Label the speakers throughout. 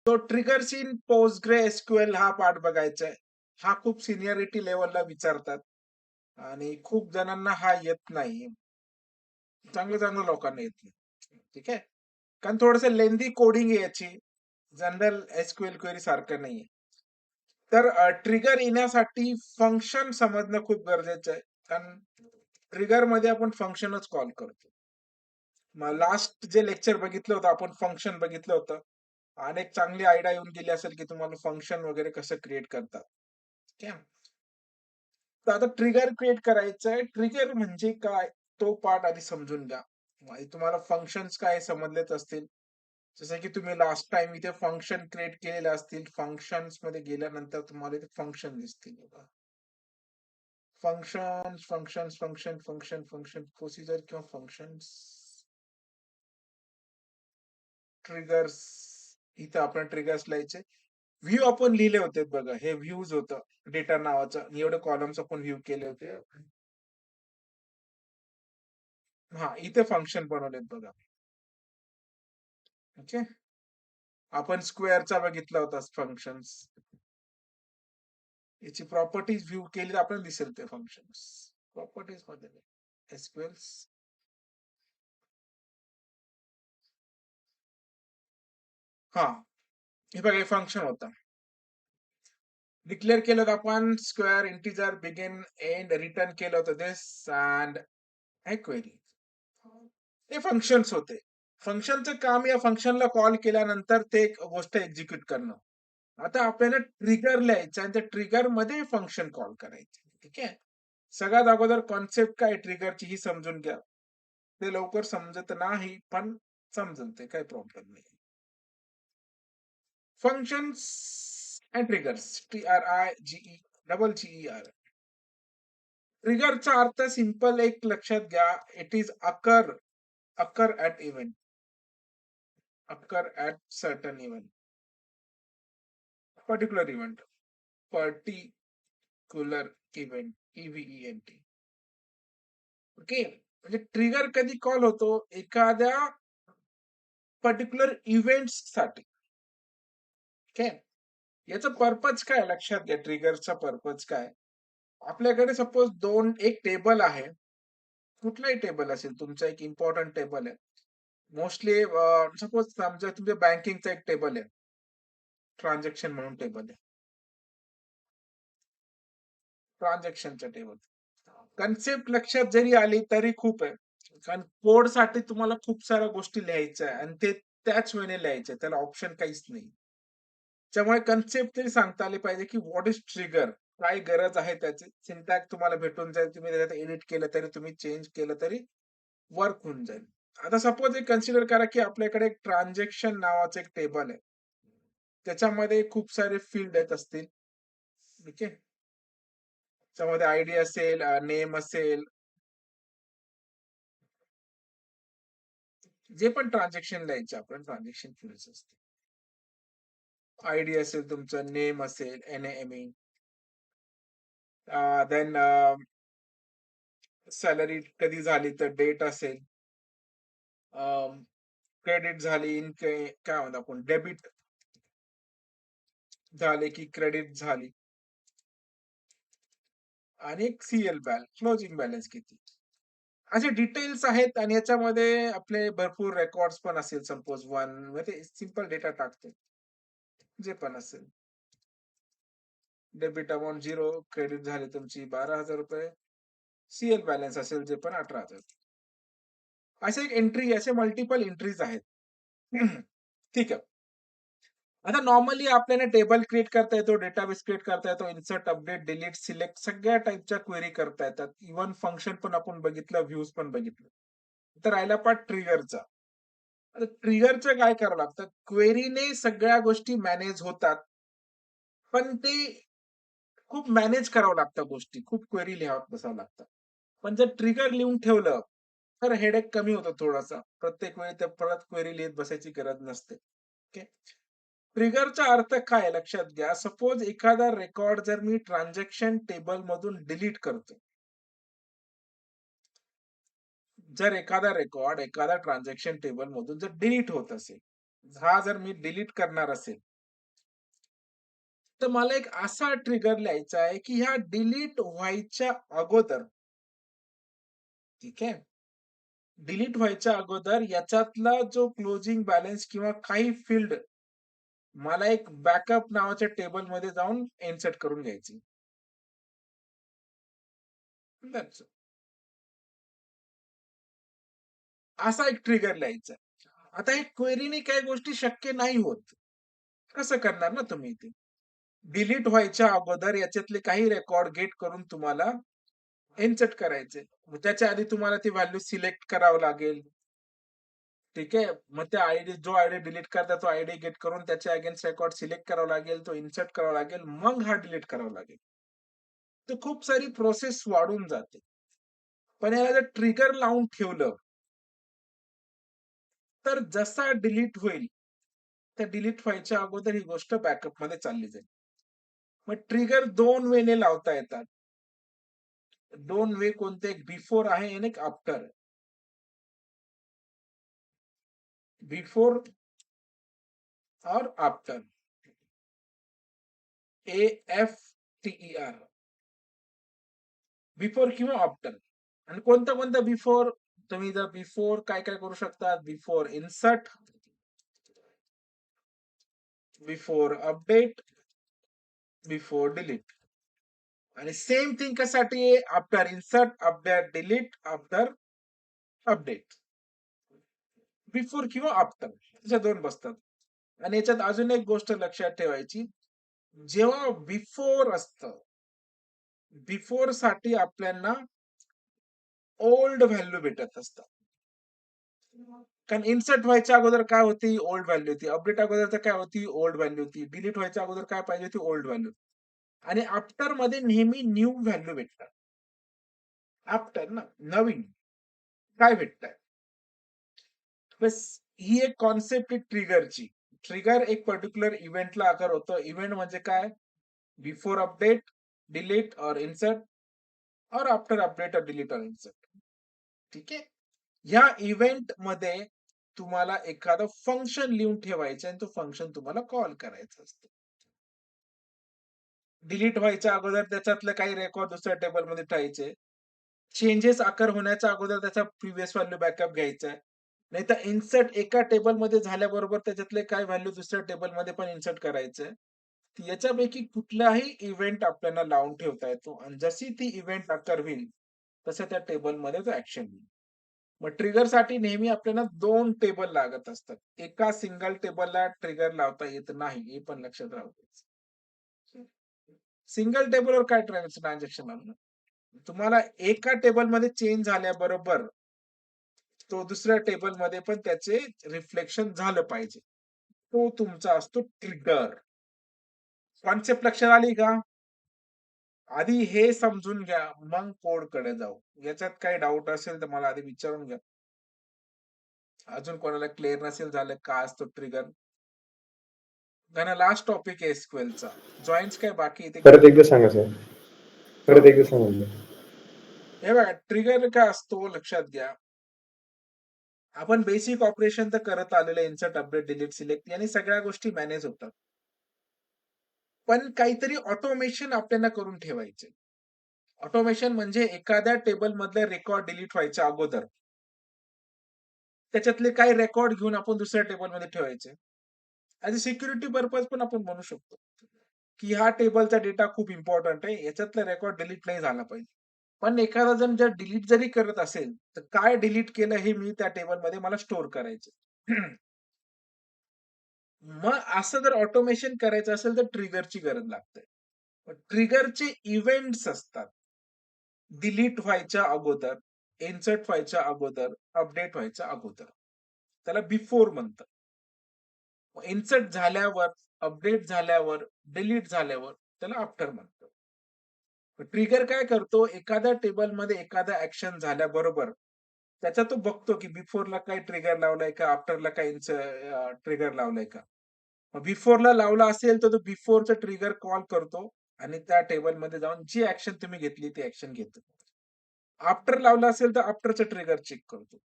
Speaker 1: तो triggers in PostgreSQL हा पाठ बघायचा आहे. हा खूप सिनियरिटी लेव्हलला विचारतात आणि खूप जणांना हा येत नाही. चांगल्या-चांगल्या लोकांना येत नाही. ठीक आहे. कारण थोडंसं लेंदी कोडिंग आहे याची. जनरल एस-क्यू-एल क्वेरी सारखं नाहीये. तर ट्रिगर येण्यासाठी फंक्शन समजणं खूप गरजेचं आहे. कारण ट्रिगरमध्ये आपण फंक्शनच कॉल करतो. मग लास्ट जे लेक्चर बघितलं होतं आपण फंक्शन बघितलं होतं. आणि एक चांगली आयडिया येऊन गेली असेल, की तुम्हाला फंक्शन वगैरे कसं क्रिएट करतात. ठीक आहे. तर आता ट्रिगर क्रिएट करायचं आहे. ट्रिगर म्हणजे काय? तो पार्ट आधी समजून घ्या. म्हणजे तुम्हाला फंक्शन्स काय समजलेच असतील. जसं की तुम्ही लास्ट टाईम इथे फंक्शन क्रिएट केलेले असतील. फंक्शन्समध्ये गेल्यानंतर तुम्हाला इथे फंक्शन दिसतील बघा. फंक्शन, प्रोसिजर किंवा फंक्शन्स, ट्रिगर्स. इथं आपण ट्रिगर्स लिहायचे. व्ह्यू आपण लिहिले होते बघा. हे व्ह्यूज होतं डेटा नावाचं. एवढे कॉलम्स आपण व्ह्यू केले होते. हां, इथे फंक्शन बनवलेत बघा. ओके. आपण स्क्वेअरचा बघितला होता फंक्शन्स. याची प्रॉपर्टीज व्ह्यू केली तर आपल्याला दिसेल ते फंक्शन्स. प्रॉपर्टीजमध्ये एसक्यूएल्स. हां, हे बघा हे फंक्शन होतं. डिक्लेअर केलं होतं आपण square, integer, begin, end, return केलं होतं दिस एंड हे क्वेरी. हे फंक्शन्स होते. फंक्शनचं काम या फंक्शनला कॉल केल्यानंतर ते एक गोष्ट एक्झिक्यूट करणं. आता आपल्याला ट्रिगर लिहायचं आणि त्या ट्रिगरमध्ये फंक्शन कॉल करायचे. ठीक आहे. सगळ्यात अगोदर कन्सेप्ट काय ट्रिगरची ही समजून घ्या. ते लवकर समजत नाही, पण समजेल ते काही प्रॉब्लेम नाही. Functions and triggers. TRIGE double GER. ट्रिगरचा अर्थ सिंपल एक लक्षात घ्या. It is occur at event. Occur at certain event. Particular event. Particular event. EVENT. Okay. म्हणजे ट्रिगर कधी कॉल होतो? एखाद्या पर्टिक्युलर इव्हेंट्ससाठी. ओके. याचा पर्पज काय लक्षात घ्या ट्रिगरचा पर्पज काय? आपल्याकडे सपोज एक टेबल आहे. कुठलाही टेबल असेल तुमचा एक इम्पोर्टंट टेबल आहे. मोस्टली सपोज समजा तुमच्या बँकिंगचा एक टेबल आहे. ट्रान्झॅक्शन म्हणून टेबल आहे. ट्रान्झॅक्शनचा टेबल. कन्सेप्ट लक्षात जरी आली तरी खूप आहे. कारण कोडसाठी तुम्हाला खूप साऱ्या गोष्टी लिहायच्या आहे आणि ते त्याच वेळेने लिहायच्या. त्याला ऑप्शन काहीच नाही. त्यामुळे कन्सेप्ट तरी सांगता आले पाहिजे, की व्हॉट इस ट्रिगर? काय गरज आहे त्याची? सिंटॅक्स तुम्हाला भेटून जाईल. तुम्ही त्याच्यात एडिट केलं तरी, तुम्ही चेंज केलं तरी वर्क होऊन जाईल. आता सपोज एक कन्सिडर करा, की आपल्याकडे एक ट्रान्झॅक्शन नावाचं एक टेबल आहे. त्याच्यामध्ये खूप सारे फील्ड येत असतील. ठीक आहे. त्याच्यामध्ये आयडी असेल, नेम असेल, जे पण ट्रान्झॅक्शन लिहायचे आपण ट्रान्झॅक्शन फील्ड्स असतील. आयडी असेल तुमचं, नेम असेल, NAME. देन सॅलरी कधी झाली तर डेट असेल. क्रेडिट झाली, काय म्हणतो आपण डेबिट झाले की क्रेडिट झाली आणि एक क्लोजिंग बॅलन्स किती. असे डिटेल्स आहेत आणि याच्यामध्ये आपले भरपूर रेकॉर्ड्स पण असेल सपोज 1 म्हणजे सिंपल डेटा टाकतो. जे पण असेल. डेबिट अमाउंट 0, क्रेडिट झाली तुमची ₹12,000. बॅलन्स असेल जे पण 18,000. असे एक एंट्री असे मल्टिपल एंट्रीज आहेत. ठीक आहे. आता नॉर्मली आपल्याला टेबल क्रिएट करता येतो, डेटाबेस क्रिएट करता येतो, इन्सर्ट, अपडेट, डिलीट, सिलेक्ट सगळ्या टाइपच्या क्वेरी करता येतात. इव्हन फंक्शन पण आपण बघितलं, व्ह्यूज पण बघितलं. तर राहिला पार्ट ट्रिगरचा. आता ट्रिगरचं काय करावं लागतं? क्वेरीने सगळ्या गोष्टी मॅनेज होतात. पण ते खूप मॅनेज करावं लागतं गोष्टी. खूप क्वेरी लिहावत बसावं लागतं. पण जर ट्रिगर लिहून ठेवलं, तर हेडेक कमी होतो थोडासा. प्रत्येक वेळी ते परत क्वेरी लिहीत बसायची गरज नसते. ओके. ट्रिगरचा अर्थ काय लक्षात घ्या. सपोज एखादा रेकॉर्ड जर मी ट्रान्झॅक्शन टेबलमधून डिलीट करतो. जर एखादा रेकॉर्ड एखादा ट्रान्झॅक्शन टेबलमधून जर डिलीट होत असेल, हा जर मी डिलीट करणार असेल, तर मला एक असा ट्रिगर लिहायचा आहे, की ह्या डिलीट व्हायच्या अगोदर, ठीक आहे? डिलीट व्हायच्या अगोदर याच्यातला जो क्लोजिंग बॅलन्स किंवा काही फील्ड मला एक बॅकअप नावाच्या टेबलमध्ये जाऊन इन्सर्ट करून घ्यायची. दॅट्स असा एक ट्रिगर लिहायचा. आता हे क्वेरीने काही गोष्टी शक्य नाही होत. कसं करणार ना तुम्ही ते? डिलीट व्हायच्या अगोदर याच्यातले काही रेकॉर्ड गेट करून तुम्हाला इन्सर्ट करायचे. मग त्याच्या आधी तुम्हाला ती व्हॅल्यू सिलेक्ट करावं लागेल. ठीक आहे. मग त्या जो आयडी डिलीट करता तो आयडी गेट करून त्याच्या अगेन्स्ट रेकॉर्ड सिलेक्ट करावा लागेल, तो इन्सर्ट करावा लागेल, मग हा डिलीट करावा लागेल. तर खूप सारी प्रोसेस वाढून जाते. पण याला जर ट्रिगर लावून ठेवलं, तर जसा डिलीट होईल, त्या डिलीट व्हायच्या अगोदर ही गोष्ट बॅकअपमध्ये चालली जाईल. मग ट्रिगर 2 वेने लावता येतात. 2 वे कोणते? एक बिफोर आहे आणि एक आफ्टर. बिफोर और आफ्टर. AFTER. बिफोर किंवा आफ्टर. आणि कोणता बिफोर? तुम्ही जर बिफोर काय करू शकता? Before insert, before update, before delete. आणि सेम थिंग कशासाठी आहे? After insert, after delete, after update. Before किंवा आफ्टर अशा 2 बसतात. आणि याच्यात अजून एक गोष्ट लक्षात ठेवायची. जेव्हा बिफोर असतं, बिफोर साठी आपल्याला ओल्ड व्हॅल्यू भेटत असतात. कारण इन्सर्ट व्हायच्या अगोदर काय होती? ओल्ड व्हॅल्यू होती. अपडेट अगोदर तर काय होती? ओल्ड व्हॅल्यू होती. डिलीट व्हायच्या अगोदर काय पाहिजे होती? Old value. आणि आफ्टर मध्ये नेहमी न्यू व्हॅल्यू भेटतात. आफ्टर ना, नवीन काय भेटतंय? बस ही एक कॉन्सेप्ट आहे ट्रिगरची. ट्रिगर एक पर्टिक्युलर इव्हेंटला आकार होतं. इव्हेंट म्हणजे काय? बिफोर अपडेट, डिलीट और इन्सर्ट और आफ्टर अपडेट और डिलीट और इन्सर्ट. ठीक आहे? या इव्हेंट मध्ये तुम्हाला एखादं फंक्शन लिहून ठेवायचं आणि तो फंक्शन तुम्हाला कॉल करायचा असतो. डिलीट व्हायच्या अगोदर त्याच्यातले काही रेकॉर्ड दुसऱ्या टेबलमध्ये ठेवायचे. चेंजेस अकर होण्याच्या अगोदर त्याचा प्रिव्हियस व्हॅल्यू बॅकअप घ्यायचा आहे. नाहीतर इन्सर्ट एका टेबलमध्ये झाल्याबरोबर त्याच्यातले काय व्हॅल्यू दुसऱ्या टेबलमध्ये पण इन्सर्ट करायचंय. याच्यापैकी कुठलाही इव्हेंट आपल्याला लावून ठेवता येतो आणि जशी ती इव्हेंट अकर होईल, तसं त्या टेबलमध्ये तो ॲक्शन होईल. मग ट्रिगरसाठी नेहमी आपल्याला 2 टेबल लागत असतात. एका सिंगल टेबलला ट्रिगर लावता येत नाही, हे पण लक्षात राहू द्यायचं. सिंगल टेबलवर काय ट्रान्झॅक्शन लावणार? तुम्हाला एका टेबलमध्ये चेंज झाल्याबरोबर तो दुसऱ्या टेबलमध्ये पण त्याचे रिफ्लेक्शन झालं पाहिजे. तो तुमचा असतो ट्रिगर. कॉन्सेप्ट लक्षात आली का? आधी हे समजून घ्या, मग कोडकडे जाऊ. याच्यात काही डाउट असेल तर मला आधी विचारून घ्या. अजून कोणाला क्लिअर नसेल झालं काय असतो ट्रिगर? कारण लास्ट टॉपिक आहे एसक्यूएलचा. जॉइन्ट्स काय बाकी आहे ते
Speaker 2: परत एकदा सांगा सर. परत एकदा सांगा.
Speaker 1: हे बघा, ट्रिगर काय असतो लक्षात घ्या. आपण बेसिक ऑपरेशन तर करत आलेलं इन्सर्ट, अपडेट, डिलीट, सिलेक्ट याने सगळ्या गोष्टी मॅनेज होतात. पण काहीतरी ऑटोमेशन आपल्याला करून ठेवायचे. ऑटोमेशन म्हणजे एखाद्या टेबल मधले रेकॉर्ड डिलीट व्हायच्या अगोदर त्याच्यातले काही रेकॉर्ड घेऊन आपण दुसऱ्या टेबलमध्ये ठेवायचे. ॲज अ सिक्युरिटी पर्पज पण आपण म्हणू शकतो, की ह्या टेबलचा डेटा खूप इम्पॉर्टंट आहे. याच्यातला रेकॉर्ड डिलीट नाही झाला पाहिजे. पण एखादा जण जर डिलीट जरी करत असेल, तर काय डिलीट केलं हे मी त्या टेबलमध्ये मला स्टोअर करायचं. मग असं जर ऑटोमेशन करायचं असेल तर ट्रिगरची गरज लागते. ट्रिगरचे इव्हेंट्स असतात. डिलीट व्हायच्या अगोदर, इन्सर्ट व्हायच्या अगोदर, अपडेट व्हायच्या अगोदर. त्याला बिफोर म्हणतात. इन्सर्ट झाल्यावर, अपडेट झाल्यावर, डिलीट झाल्यावर त्याला आफ्टर म्हणतात. ट्रिगर काय करतो? एखाद्या टेबलमध्ये एखादा ॲक्शन झाल्याबरोबर त्याचा तो बघतो, की बिफोरला काय ट्रिगर लावलाय का? आफ्टरला काय ट्रिगर लावलाय का? मग बिफोरला लावला असेल, तर तो बिफोरचं ट्रिगर कॉल करतो आणि त्या टेबलमध्ये जाऊन जी ॲक्शन तुम्ही घेतली ती ॲक्शन घेतो. आफ्टर लावला असेल, तर आफ्टरचं ट्रिगर चेक करतो.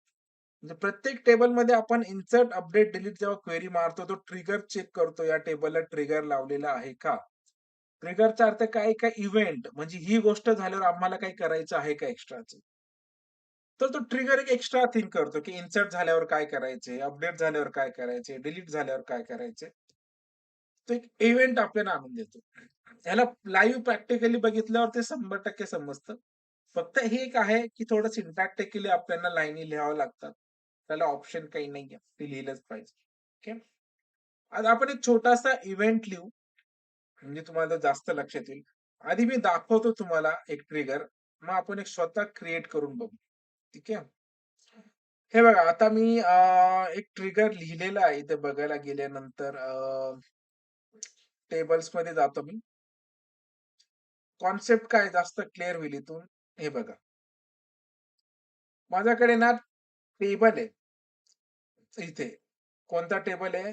Speaker 1: म्हणजे प्रत्येक टेबलमध्ये आपण इन्सर्ट, अपडेट, डिलीट जेव्हा क्वेरी मारतो, तो ट्रिगर चेक करतो, या टेबलला ट्रिगर लावलेला आहे का? ट्रिगरचा अर्थ काय का इव्हेंट म्हणजे ही गोष्ट झाल्यावर आम्हाला काही करायचं आहे का एक्स्ट्राचं? तर तो ट्रिगर एक एक्स्ट्रा थिंक करतो, की इन्सर्ट झाल्यावर काय करायचे, अपडेट झाल्यावर काय करायचे, डिलीट झाल्यावर काय करायचे. तो एक इव्हेंट आपल्याला आणून देतो. ह्याला लाईव्ह प्रॅक्टिकली बघितल्यावर ते 100% समजतं. फक्त हे एक आहे, की थोडं सिंटॅक्टिकली आपल्याला लाईनी लिहाव्या लागतात. त्याला ऑप्शन काही नाहीये. ते लिहिलंच पाहिजे. ओके. आता आपण एक छोटासा इव्हेंट लिहू, म्हणजे तुम्हाला जास्त लक्षात येईल. आधी मी दाखवतो तुम्हाला एक ट्रिगर. मग आपण एक स्वतः क्रिएट करून बघू. ठीक आहे. हे बघा आता मी एक ट्रिगर लिहिलेला आहे इथे बघायला गेल्यानंतर टेबल्समध्ये जातो मी. कॉन्सेप्ट काय जास्त क्लिअर होईल इथून. हे बघा. माझ्याकडे ना टेबल आहे इथे. कोणता टेबल आहे?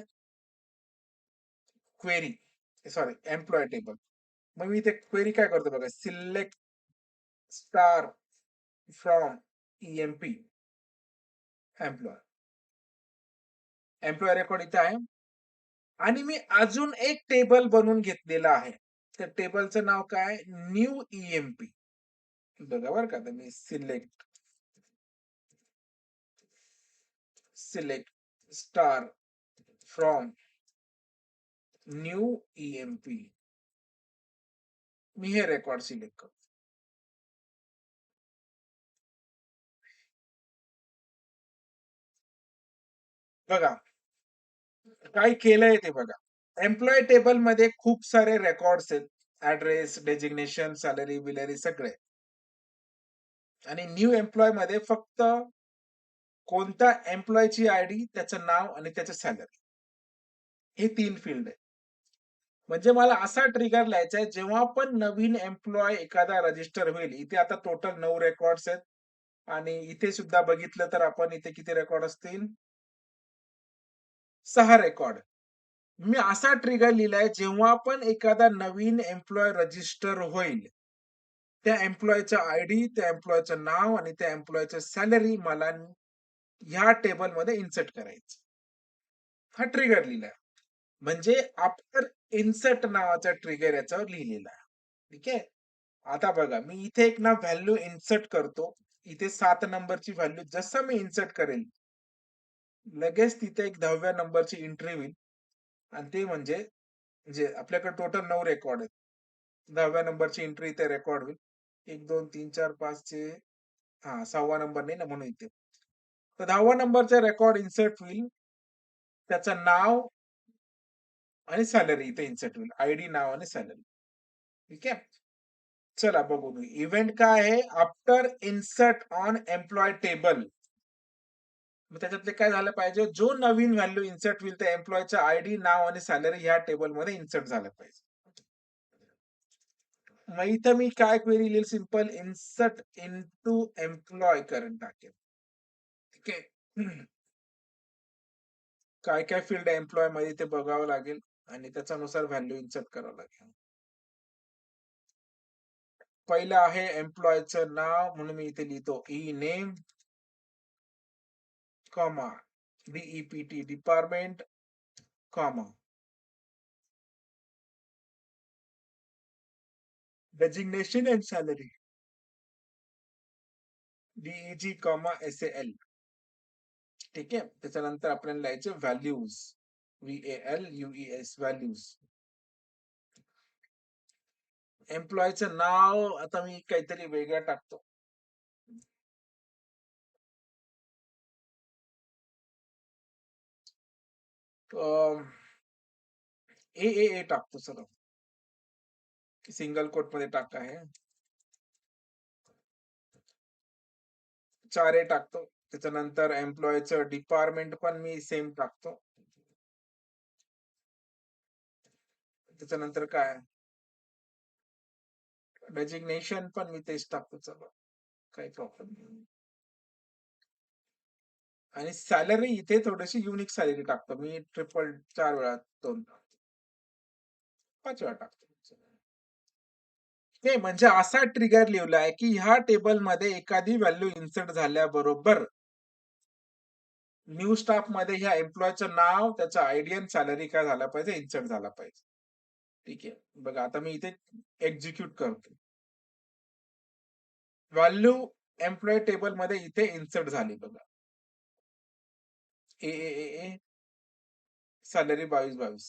Speaker 1: Query sorry employee table. मग मी इथे क्वेरी काय करतो बघा. Select star from E-M-P employee. Employee record इथे आहे. आणि मी अजून एक टेबल बनवून घेतलेला आहे. त्या टेबलचं नाव काय? New EMP. बघा बरं का. आता मी select star from new EMP. मी हे रेकॉर्ड सिलेक्ट करतो. बघा, काय केलंय ते बघा. एम्प्लॉयी टेबलमध्ये खूप सारे रेकॉर्ड्स आहेत. ॲड्रेस, डेजिग्नेशन, सॅलरी-बिलरी सगळे. आणि न्यू एम्प्लॉयीमध्ये फक्त कोणत्या एम्प्लॉयीची आयडी, त्याचं नाव आणि त्याची सॅलरी. हे 3 फील्ड आहेत. म्हणजे मला असा ट्रिगर लिहायचा आहे, जेव्हा पण नवीन एम्प्लॉयी एखादा रजिस्टर होईल. इथे आता टोटल 9 रेकॉर्ड्स आहेत आणि इथे सुद्धा बघितलं तर आपण इथे किती रेकॉर्ड असतील? 6 रेकॉर्ड. मी असा ट्रिगर लिहिलाय, जेव्हा पण एखादा नवीन एम्प्लॉयी रजिस्टर होईल, त्या एम्प्लॉयीचा आयडी, त्या एम्प्लॉयीचं नाव आणि त्या एम्प्लॉयीची सॅलरी मला ह्या टेबलमध्ये इन्सर्ट करायचं. हा ट्रिगर लिहिलाय. म्हणजे आफ्टर इन्सर्ट नावाचा ट्रिगर याच्यावर लिहिलेला आहे. ठीक आहे. आता बघा मी इथे एक ना व्हॅल्यू इन्सर्ट करतो. इथे 7 नंबरची व्हॅल्यू जसं मी इन्सर्ट करेल, लगेच तिथे एक 10व्या नंबरची एंट्री होईल आणि ते म्हणजे आपल्याकडे टोटल 9 रेकॉर्ड आहेत. 10व्या नंबरची एंट्री इथे रेकॉर्ड होईल. 1, 2, 3, 4, 5 चे 6वा नंबर नाही ना म्हणून इथे. तर 10वा नंबरचा रेकॉर्ड इन्सर्ट होईल. त्याचं नाव आणि सॅलरी इथे इन्सर्ट होईल. आयडी, नाव आणि सॅलरी. ठीक आहे. चला बघू. इव्हेंट काय आहे? After insert on employee table. मग त्याच्यातले काय झालं पाहिजे? जो नवीन व्हॅल्यू इन्सर्ट होईल त्या एम्प्लॉयीचा आयडी, नाव आणि सॅलरी ह्या टेबलमध्ये इन्सर्ट झालं पाहिजे. मग इथं मी काय क्वेरी लिहिल? Simple insert into employee current टाकेल. ठीक आहे. काय काय फील्ड आहे एम्प्लॉयी मध्ये ते बघावं लागेल आणि त्याच्यानुसार व्हॅल्यू इन्सर्ट करावं लागेल. पहिलं आहे एम्प्लॉयीचं नाव म्हणून मी इथे लिहितो E name, comma DEPT department, comma designation and salary DEG, SAL. ठीक आहे. त्याच्यानंतर आपल्याला लिहायचे व्हॅल्यूज VALUES व्हॅल्यूज. एम्प्लॉयीचं नाव आता मी काहीतरी वेगळं टाकतो. AAA टाकतो चला. सिंगल कोट मध्ये टाका आहे. 4A टाकतो. त्याच्यानंतर एम्प्लॉयीचं डिपार्टमेंट पण मी सेम टाकतो. त्याच्यानंतर काय डेजिग्नेशन पण मी तेच टाकतो चला. काही प्रॉब्लेम नाही. आणि सॅलरी इथे थोडीशी युनिक सॅलरी टाकतो. मी 4 वेळा 2 5 वेळा टाकतो. ते म्हणजे असा ट्रिगर लिहिलाय, की ह्या टेबलमध्ये एखादी व्हॅल्यू इन्सर्ट झाल्याबरोबर न्यू स्टाफमध्ये ह्या एम्प्लॉयीचं नाव, त्याचा आयडी आणि सॅलरी काय झाला पाहिजे, इन्सर्ट झाला पाहिजे. ठीक आहे. बघा आता मी इथे एक्झिक्यूट करतो. व्हॅल्यू एम्प्लॉयी टेबलमध्ये इथे इन्सर्ट झाली बघा. ए, सॅलरी 22-22.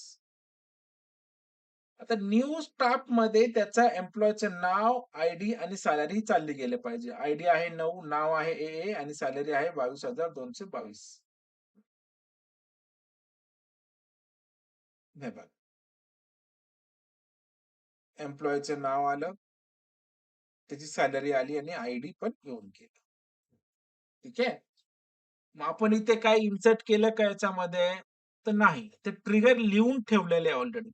Speaker 1: आता न्यू स्टाफमध्ये त्याच्या एम्प्लॉयीचं नाव, आयडी आणि सॅलरी चालली गेले पाहिजे. आयडी आहे 9, नाव आहे ए आणि सॅलरी आहे 22,222. हे बघा. एम्प्लॉयीचं नाव आलं, त्याची सॅलरी आली आणि आयडी पण येऊन गेलं. ठीक आहे. मग आपण इथे काय इन्सर्ट केलं का याच्यामध्ये? तर नाही. ते ट्रिगर लिहून ठेवलेले आहे ऑलरेडी.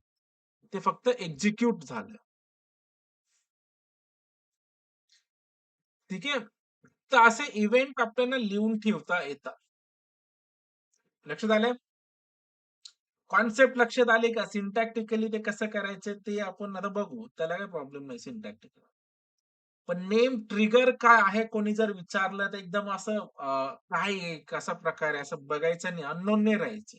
Speaker 1: ते फक्त एक्झिक्यूट झालं. ठीक आहे. तर असे इव्हेंट आपल्याला लिहून ठेवता येतात. लक्षात आलंय? कॉन्सेप्ट लक्षात आली का? सिंटॅक्टिकली ते कसं करायचं ते आपण आता बघू. त्याला काही प्रॉब्लेम नाही सिंटॅक्टिकल. पण नेम ट्रिगर काय आहे कोणी जर विचारलं तर एकदम असं काय आहे, कसा प्रकार आहे असं बघायचं नाही, अननोन नाही राहायचे.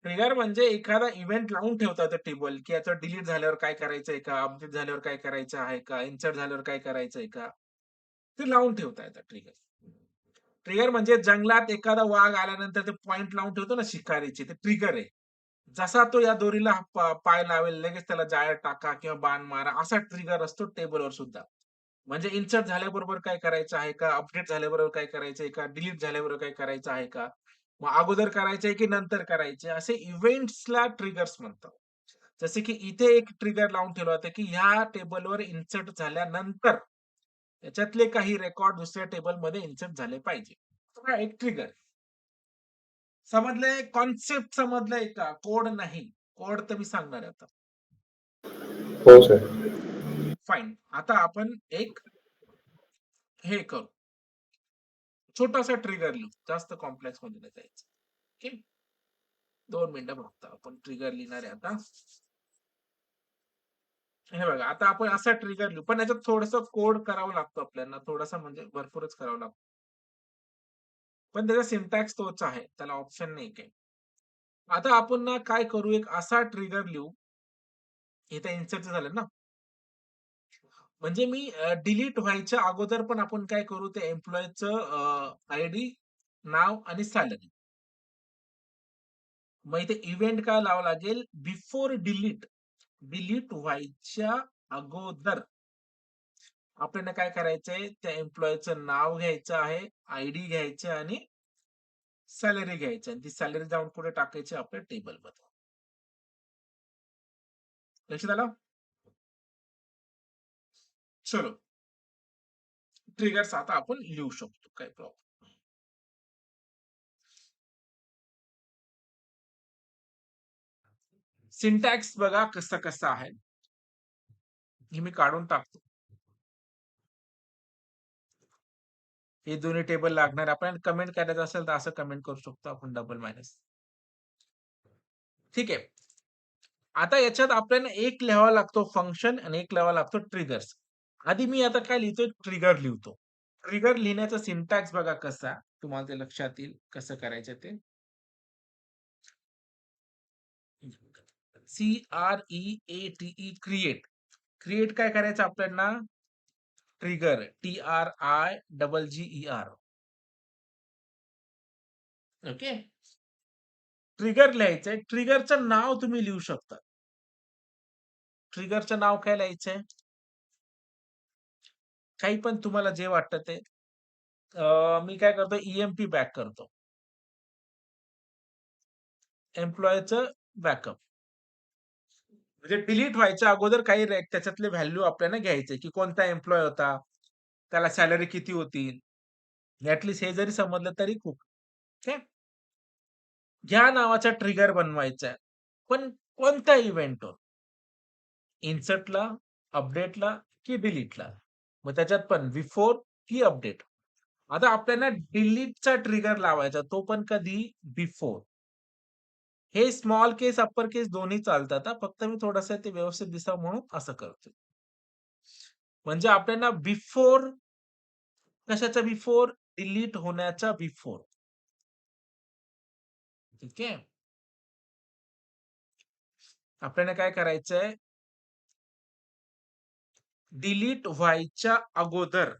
Speaker 1: ट्रिगर म्हणजे एखादा इव्हेंट लावून ठेवता येतं टेबल, की याचं डिलीट झाल्यावर काय करायचंय का? अपडेट झाल्यावर काय करायचं आहे का? इन्सर्ट झाल्यावर काय करायचंय का? ते लावून ठेवता येतं ट्रिगर. ट्रिगर म्हणजे जंगलात एखादा वाघ आल्यानंतर ते पॉइंट लावून ठेवतो ना शिकारीचे, ते ट्रिगर आहे. जसा तो या दोरीला पाय लावेल, लगेच त्याला जाळ्यात टाका किंवा बाण मारा, असा ट्रिगर असतो टेबलवर सुद्धा. म्हणजे इन्सर्ट झाल्याबरोबर काय करायचं आहे का? अपडेट झाल्याबरोबर काय करायचंय का? डिलीट झाल्याबरोबर काय करायचं आहे का? मग अगोदर करायचंय की नंतर करायचे असे इव्हेंट्सला ट्रिगर्स म्हणतात. जसे की इथे एक ट्रिगर लावून ठेवलं होतं, की ह्या टेबलवर इन्सर्ट झाल्यानंतर त्याच्यातले काही रेकॉर्ड दुसऱ्या टेबलमध्ये इन्सर्ट झाले पाहिजे. हा एक ट्रिगर. समजलंय? कॉन्सेप्ट समजलंय का? कोड नाही. कोड तर मी सांगणार आहे आता.
Speaker 2: हो सर.
Speaker 1: फाईन. आता आपण एक हे करू. छोटासा ट्रिगर लिहू. जास्त कॉम्प्लेक्स मध्ये नाही जायचं. ओके. 2 मिनिटं फक्त आपण ट्रिगर लिहिणार आहे आता. हे बघा आता आपण असा ट्रिगर लिहू. पण याच्यात थोडंसं कोड करावं लागतं आपल्याला. थोडासा म्हणजे भरपूरच करावं लागतं. पण त्याचा सिंटॅक्स तोच आहे. त्याला ऑप्शन नाही काही. आता आपण ना काय करू एक असा ट्रिगर लिहू. इथे इन्सर्ट झालं ना. म्हणजे मी डिलीट व्हायच्या अगोदर पण आपण काय करू त्या एम्प्लॉयीचं आयडी, नाव आणि सॅलरी. मग इथे इव्हेंट काय लावावं लागेल बिफोर डिलीट. डिलीट व्हायच्या अगोदर आपल्याला काय करायचंय त्या एम्प्लॉयीचं नाव घ्यायचं आहे, आयडी घ्यायचं आणि सॅलरी घ्यायची आणि ती सॅलरी जाऊन पुढे टाकायची आपल्या टेबलमध्ये. लक्षात आलं? चलो. ट्रिगर्स आता आपण लिहू शकतो. काही प्रॉब्लेम. सिंटॅक्स बघा कसं आहे. हे मी काढून टाकतो. हे दोन्ही टेबल लागणार. आपण कमेंट करायचं असेल तर असं कमेंट करू शकतो आपण डबल मायनस. ठीक आहे. आता याच्यात आपल्याला एक लिहावा लागतो फंक्शन आणि एक लिहावा लागतो ट्रिगर्स. आधी मी आता काय लिहितोय ट्रिगर लिहितो. ट्रिगर लिहिण्याचा सिंटॅक्स बघा कसा तुम्हाला ते लक्षात येईल कसं करायचं ते. CREATE create. क्रिएट काय करायचं आपल्याला ट्रिगर TRIGGER. ओके. ट्रिगर लिहायचंय. ट्रिगरचं नाव तुम्ही लिहू शकता. ट्रिगरचं नाव काय लिहायचंय? काही पण तुम्हाला जे वाटतं ते. मी काय करतो EMP बॅक करतो. एम्प्लॉयीचं बॅकअप. म्हणजे डिलीट व्हायच्या अगोदर काही त्याच्यातले व्हॅल्यू आपल्याला घ्यायचे, की कोणता एम्प्लॉयी होता, त्याला सॅलरी किती होती. ॲट हे जरी समजलं तरी खूप. ओके. ह्या नावाचा ट्रिगर बनवायचा आहे. पण कोणत्या इव्हेंटवर? इन्सर्टला, अपडेटला की डिलीटला? मग त्याच्यात पण बिफोर की अपडेट? आता आपल्याला डिलीटचा ट्रिगर लावायचा तो पण कधी? बिफोर. हे स्मॉल केस, अप्पर केस दोन्ही चालतात हां. फक्त मी थोडंसं ते व्यवस्थित दिसावं म्हणून असं करतोय. म्हणजे आपल्याला बिफोर कशाच्या बिफोर? डिलीट होण्याच्या बिफोर. ठीक आहे. आपल्याला काय करायचंय, डिलीट व्हायच्या अगोदर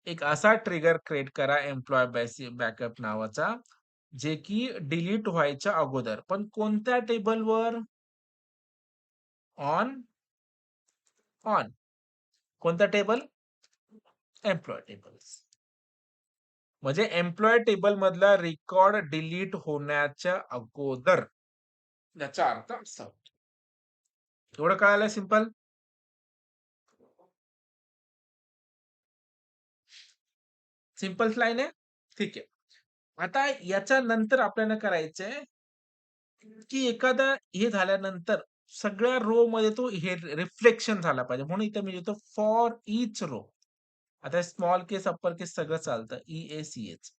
Speaker 1: एक असा ट्रिगर क्रिएट करा एम्प्लॉय बॅकअप नावाचा, जे की डिलीट व्हायच्या अगोदर. पण कोणत्या टेबलवर? On on. कोणता टेबल? Employee table. म्हणजे एम्प्लॉय टेबल मधला रेकॉर्ड डिलीट होण्याच्या अगोदर. याचा अर्थ असा. एवढं कळालं सिंपल? सिंपल लाईन आहे? ठीक आहे. आता याच्या नंतर आपल्याला करायचंय, की एखादा हे झाल्यानंतर सगळ्या रो मध्ये तो हे रिफ्लेक्शन झाला पाहिजे. म्हणून इथे मी लिहितो फॉर ईच रो. आता स्मॉल केस, अप्पर केस सगळं चालतं. EACH.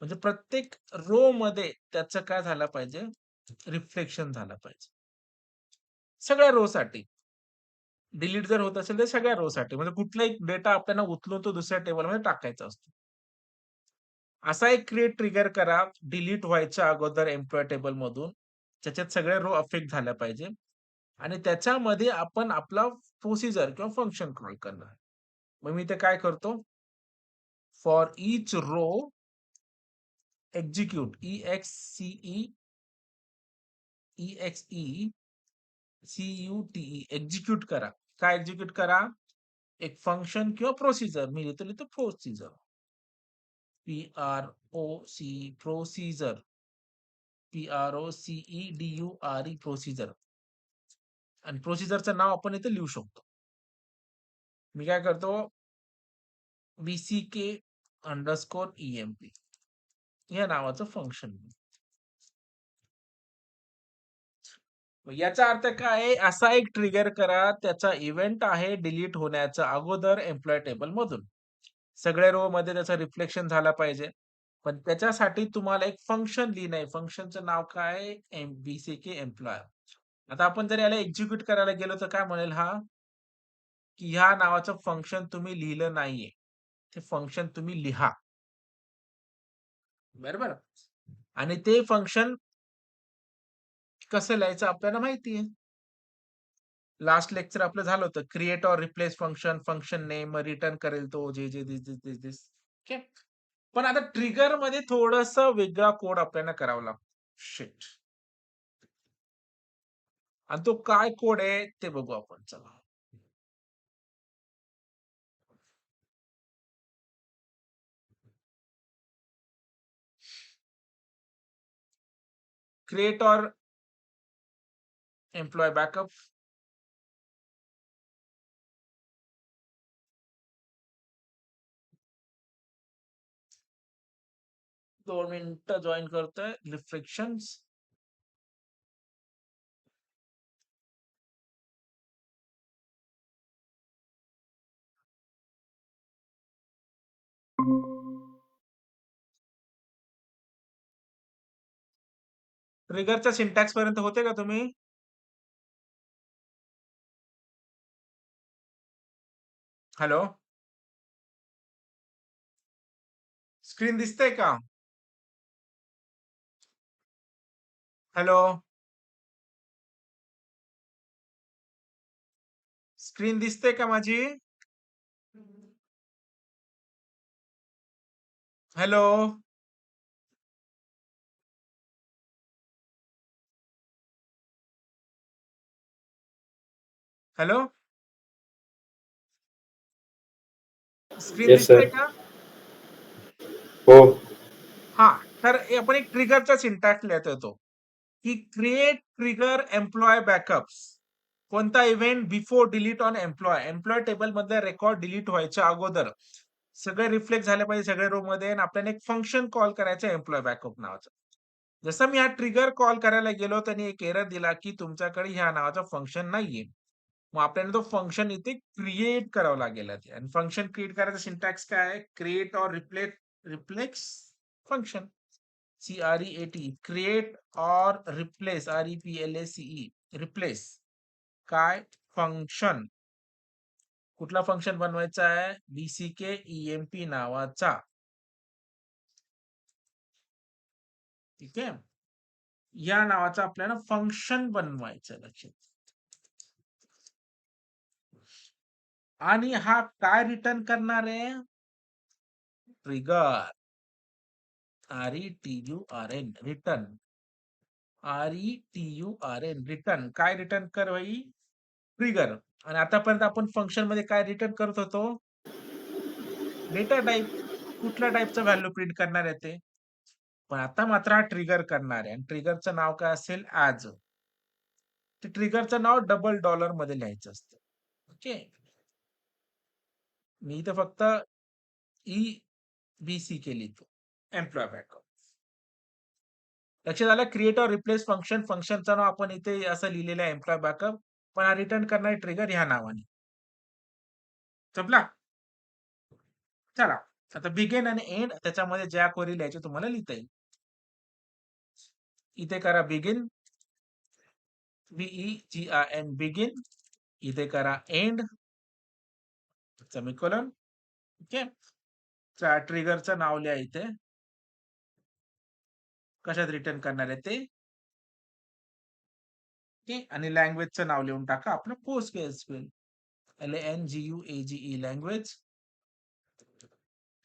Speaker 1: म्हणजे प्रत्येक रो मध्ये त्याचं काय झालं पाहिजे? रिफ्लेक्शन झालं पाहिजे. सगळ्या रो साठी. डिलीट जर होत असेल तर सगळ्या रो साठी. म्हणजे कुठलाही डेटा आपल्याला उचलून तो दुसऱ्या टेबलमध्ये टाकायचा असतो. असा एक क्रिएट ट्रिगर करा डिलीट व्हायच्या अगोदर एम्प्लॉय टेबल मधून. त्याच्यात सगळ्या रो अफेक्ट झाल्या पाहिजे आणि त्याच्यामध्ये आपण आपला प्रोसिजर किंवा फंक्शन कॉल करणार. मग मी इथे काय करतो? For each row execute EXECUTE execute करा. काय एक्झिक्यूट करा? एक फंक्शन किंवा प्रोसिजर. मी लिहितो प्रोसिजर. प्रोसिजर. PROCEDURE procedure. आणि प्रोसिजरचं नाव आपण इथे लिहू शकतो. मी काय करतो? BCK_EMP या नावाचं फंक्शन. याचा अर्थ काय आहे? असा एक ट्रिगर करा, त्याचा इव्हेंट आहे डिलीट होण्याच्या अगोदर एम्प्लॉय टेबल मधून. सगळ्या रो मध्ये त्याचं रिफ्लेक्शन झाला पाहिजे. पण त्याच्यासाठी तुम्हाला एक फंक्शन लिहिणं आहे. फंक्शनचं नाव काय? BCK employee. आता आपण जर याला एक्झिक्यूट करायला गेलो तर काय म्हणेल हा? की ह्या नावाचं फंक्शन तुम्ही लिहिलं नाहीये. ते फंक्शन तुम्ही लिहा. बरोबर? आणि ते फंक्शन कसं लिहायचं आपल्याला माहिती आहे. लास्ट लेक्चर आपलं झालं होतं. Create or replace function, function name, मग रिटर्न करेल तो जे दिस. ओके. पण आता ट्रिगर मध्ये थोडंसं वेगळा कोड आपल्याला करावा लागतो. शिट. आणि तो काय कोड आहे ते बघू आपण. चला. Create or employee backup. 2 मिनिटं जॉइन करतोय. रिफ्लेक्शन्स. ट्रिगरच्या सिंटॅक्स पर्यंत होते का तुम्ही? हॅलो? स्क्रीन दिसते का? हॅलो? स्क्रीन दिसते का माझी? Hello? Hello? Screen
Speaker 2: yes sir.
Speaker 1: दिसते का?
Speaker 2: हो.
Speaker 1: हां, तर आपण एक ट्रिगरचा सिंटॅक्स लिहिता येतो, की क्रिएट ट्रिगर एम्प्लॉय बॅकअप्स. कोणता event before delete on employee. Employee table मधले रेकॉर्ड डिलीट व्हायच्या अगोदर सगळे रिफ्लेक्ट झाले पाहिजे सगळ्या रो मध्ये आणि आपल्याला एक फंक्शन कॉल करायचं एम्प्लॉय बॅकअप नावाचं. जसं मी हा ट्रिगर कॉल करायला गेलो त्यांनी एक एरर दिला, की तुमच्याकडे ह्या नावाचं फंक्शन नाहीये. मग आपल्याला तो फंक्शन इथे क्रिएट करावा लागेल आधी. आणि फंक्शन क्रिएट करायचं सिंटॅक्स काय आहे? Create or replace function. CREAT. Create or replace REPLACE. Replace काय? फंक्शन. कुठला फंक्शन बनवायचा आहे? BCK EMP नावाचा. ठीक आहे. या नावाचं आपल्याला फंक्शन बनवायचं लक्षात. आणि हा काय रिटर्न करणार आहे? Trigger. RETURN return. RETURN return. काय रिटर्न कर भाई? ट्रिगर. आणि आतापर्यंत आपण फंक्शन मध्ये काय रिटर्न करत होतो? Data type. कुठल्या टाइपचं व्हॅल्यू प्रिंट करणार आहे ते? पण आता मात्र हा ट्रिगर करणार आहे आणि ट्रिगरचं नाव काय असेल? ॲज. ते ट्रिगरचं नाव डबल डॉलर मध्ये लिहायचं असतं. ओके. मी इथं फक्त EBC केली तो एम्प्लॉय बॅकअप. लक्षात आलं? Create or replace function. फंक्शनचं नाव आपण इथे असं लिहिलेलं आहे एम्प्लॉय बॅकअप. पण हा रिटर्न करणारी ट्रिगर ह्या नावाने. संपला? चला. आता बिगिन आणि एंड त्याच्यामध्ये ज्या क्वेरी लिहायची तुम्हाला लिहिता येईल. इथे करा बिगिन. BEGIN begin. इथे करा एंड. सेमिकोलॉन. ओके. ट्रिगरचं नाव लिहा इथे. कशात रिटर्न करणार आहे ते. ओके. आणि लँग्वेजचं नाव लिहून टाका आपलं PostgreSQL. LANGUAGE language.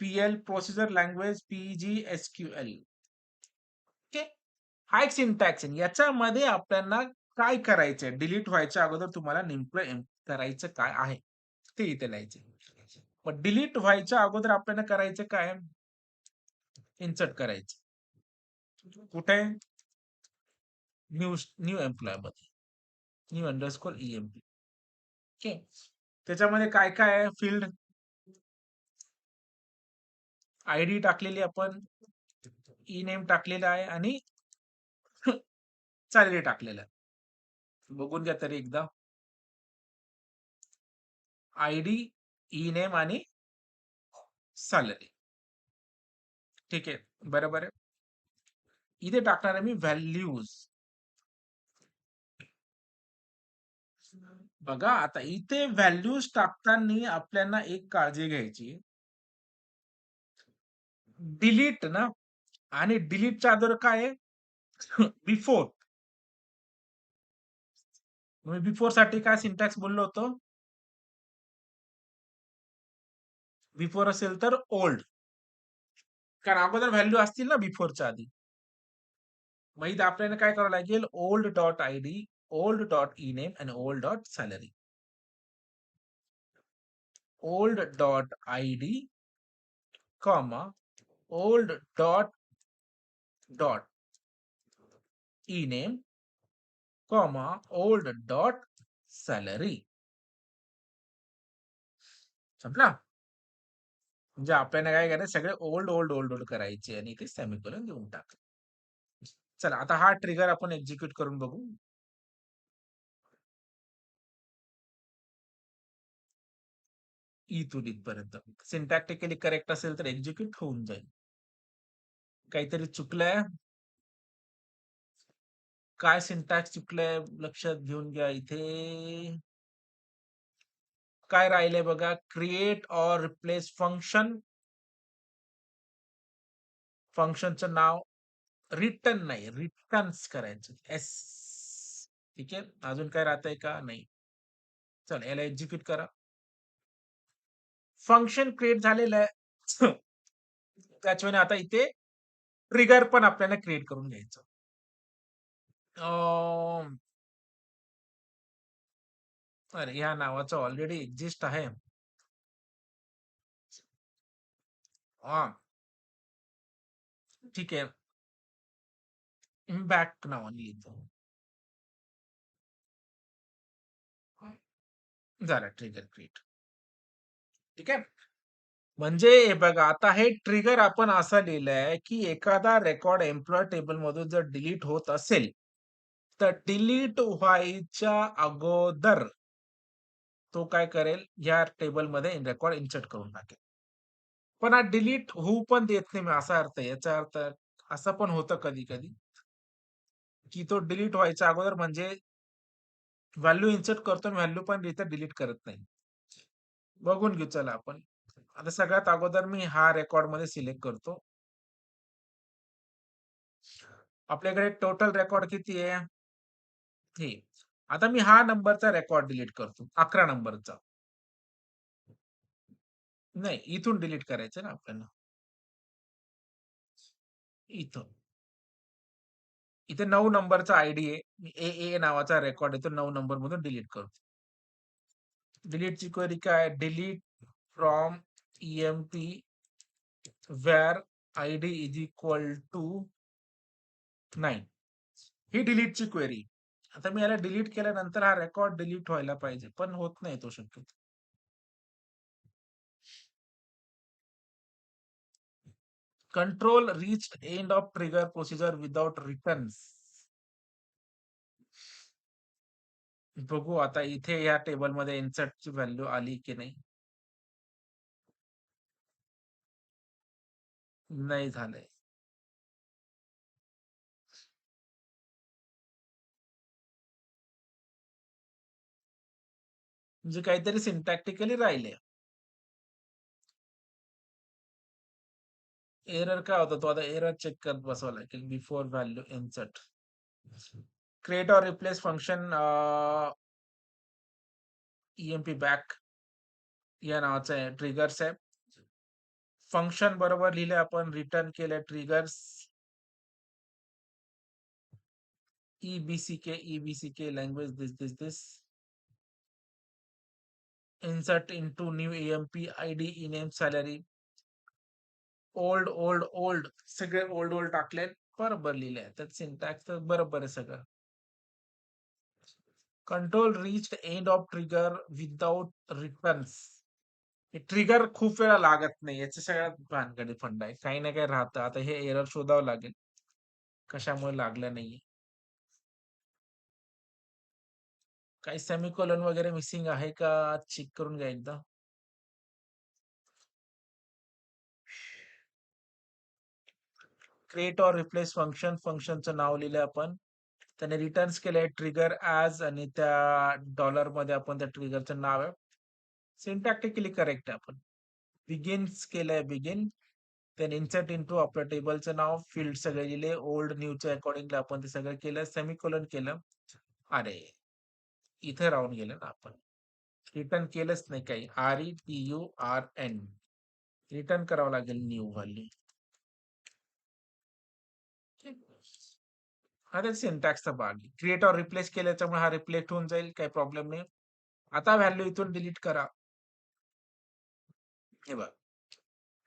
Speaker 1: PL procedure language PGSQL. Okay. हा एक सिंटॅक्स आहे. याच्यामध्ये आपल्याला काय करायचंय? डिलीट व्हायच्या अगोदर तुम्हाला नेमकं करायचं काय आहे? ते इथे लिहायचं. पण डिलीट व्हायच्या अगोदर आपल्याला करायचं काय? इन्सर्ट करायचं. कुठे? न्यू न्यू एम्प्लॉय मध्ये. New underscore EMP. ओके. त्याच्यामध्ये काय काय आहे? फील्ड आयडी टाकलेली आपण, नेम टाकलेला आहे आणि सॅलरी टाकलेला आहे. बघून घ्या तरी एकदा. आयडी, नेम आणि सॅलरी. ठीक आहे. बरोबर आहे. इथे टाकणार आहे मी व्हॅल्यूज. बघा आता इथे व्हॅल्यूज टाकताना आपल्याला एक काळजी घ्यायची. डिलीट ना आणि डिलीटच्या अगोदर काय आहे? बिफोर. मी बिफोर साठी काय सिंटॅक्स बोललो होतो? बिफोर असेल तर ओल्ड. कारण अगोदर व्हॅल्यू असतील ना बिफोरच्या आधी. मग इथे आपल्याला काय करावं लागेल? Old dot ID, old dot name आणि old dot salary. Old dot ID, comma old dot dot name, comma old dot salary. संपला? म्हणजे आपल्याला काय करायचं? सगळे ओल्ड ओल्ड ओल्ड ओल्ड करायचे आणि इथे सेमिकोलॉन देऊन टाक. चला आता हा ट्रिगर आपण एक्झिक्यूट करून बघू. इथून इथपर्यंत सिंटॅक्टिकली करेक्ट असेल तर एक्झिक्यूट होऊन जाईल. काहीतरी चुकलंय. काय सिंटॅक्स चुकलंय लक्षात घेऊन घ्या. इथे काय राहिलंय बघा? Create or replace function. फंक्शनचं नाव रिटर्न नाही, रिटर्न्स करायचं. ठीक आहे. अजून काय राहतंय का? नाही. चला याला एक्झिक्यूट करा. फंक्शन क्रिएट झालेलं आहे. त्याच्यामुळे आता इथे ट्रिगर पण आपल्याला क्रिएट करून घ्यायचं. अरे ह्या नावाचं ऑलरेडी एक्झिस्ट आहे. हा. ठीक आहे. बॅक नावाने लिहितो. झालं ट्रिगर क्रिएट. ठीक आहे. म्हणजे हे बघा आता हे ट्रिगर आपण असं लिहिलंय की एखादा रेकॉर्ड एम्प्लॉय टेबल मधून जर डिलीट होत असेल तर डिलीट व्हायच्या अगोदर तो काय करेल? या टेबलमध्ये रेकॉर्ड इन्सर्ट करून टाकेल. पण हा डिलीट होऊ पण देत नाही मी असा अर्थ आहे. याचा अर्थ असं पण होतं कधी-कधी की तो डिलीट व्हायच्या अगोदर म्हणजे व्हॅल्यू इन्सर्ट करतो आणि व्हॅल्यू पण इथं डिलीट करत नाही. बघून घेऊ चला आपण. आता सगळ्यात अगोदर मी हा रेकॉर्डमध्ये सिलेक्ट करतो. आपल्याकडे टोटल रेकॉर्ड किती आहे? हे. आता मी हा नंबरचा रेकॉर्ड डिलीट करतो. 11 नंबरचा. नाही, इथून डिलीट करायचं ना आपल्याला. इथं. इथे 9 नंबरचा आयडी आहे. मी ए नावाचा रेकॉर्ड आहे. तो 9 नंबरमधून डिलीट करतो. डिलीटची क्वेरी काय आहे? Delete from EMP where ID is equal to 9. ही डिलीटची क्वेरी. आता मी याला डिलीट केल्यानंतर हा रेकॉर्ड डिलीट व्हायला पाहिजे, पण होत नाही तो शक्यतो. Control reach end of trigger procedure without returns. बघू आता इथे या टेबलमध्ये इन्सर्टची व्हॅल्यू आली की नाही. नाही झालंय. म्हणजे काहीतरी सिंटॅक्टिकली राहिले. एरर काय होता तो आता एरर चेक करत बसावं लागेल. Before value insert. Create or replace function EMP back या नावाचं आहे. ट्रिगर्स आहे. फंक्शन बरोबर लिहिले आपण रिटर्न केले triggers EBCK language this insert into new EMP ID name salary old सगळे ओल्ड टाकले बरोबर लिहिले त्यात सिंटॅक्स तर बरोबर आहे सगळं. Control reached end of trigger without returns. Trigger खूप वेळा लागत नाही याचे सगळ्यात भानगडी फंड आहे. काही ना काही राहतं. आता हे एरर शोधावं लागेल. कशामुळे लागलं नाहीये. काही सेमिकोलन वगैरे मिसिंग आहे का चेक करून घ्या एकदा. क्रिएट ऑर रिप्लेस फंक्शनचं नाव लिहिलंय आपण. त्याने रिटर्न्स केलंय ट्रिगर ॲज आणि त्या डॉलरमध्ये आपण त्या ट्रिगरचं नाव आहे. सिंटॅक्टिकली करेक्ट आहे आपण. बिगिन्स केलंय बिगिन. then इन्सर्ट इंटू आपल्या टेबलचं नाव, फील्ड सगळे लिहिले, ओल्ड न्यूच्या अकॉर्डिंगली आपण ते सगळं केलं, सेमिकोलन केलं. अरे, इथे राहून गेलं ना आपण. रिटर्न केलंच नाही काही. RETURN. रिटर्न करावं लागेल न्यू व्हॅल्यू. हा ते सिंटॅक्सचा भाग आहे. क्रिएट ऑर रिप्लेस केल्याच्यामुळे हा रिफ्लेक्ट होऊन जाईल, काही प्रॉब्लेम नाही. आता व्हॅल्यू इथून डिलीट करा. हे बघ.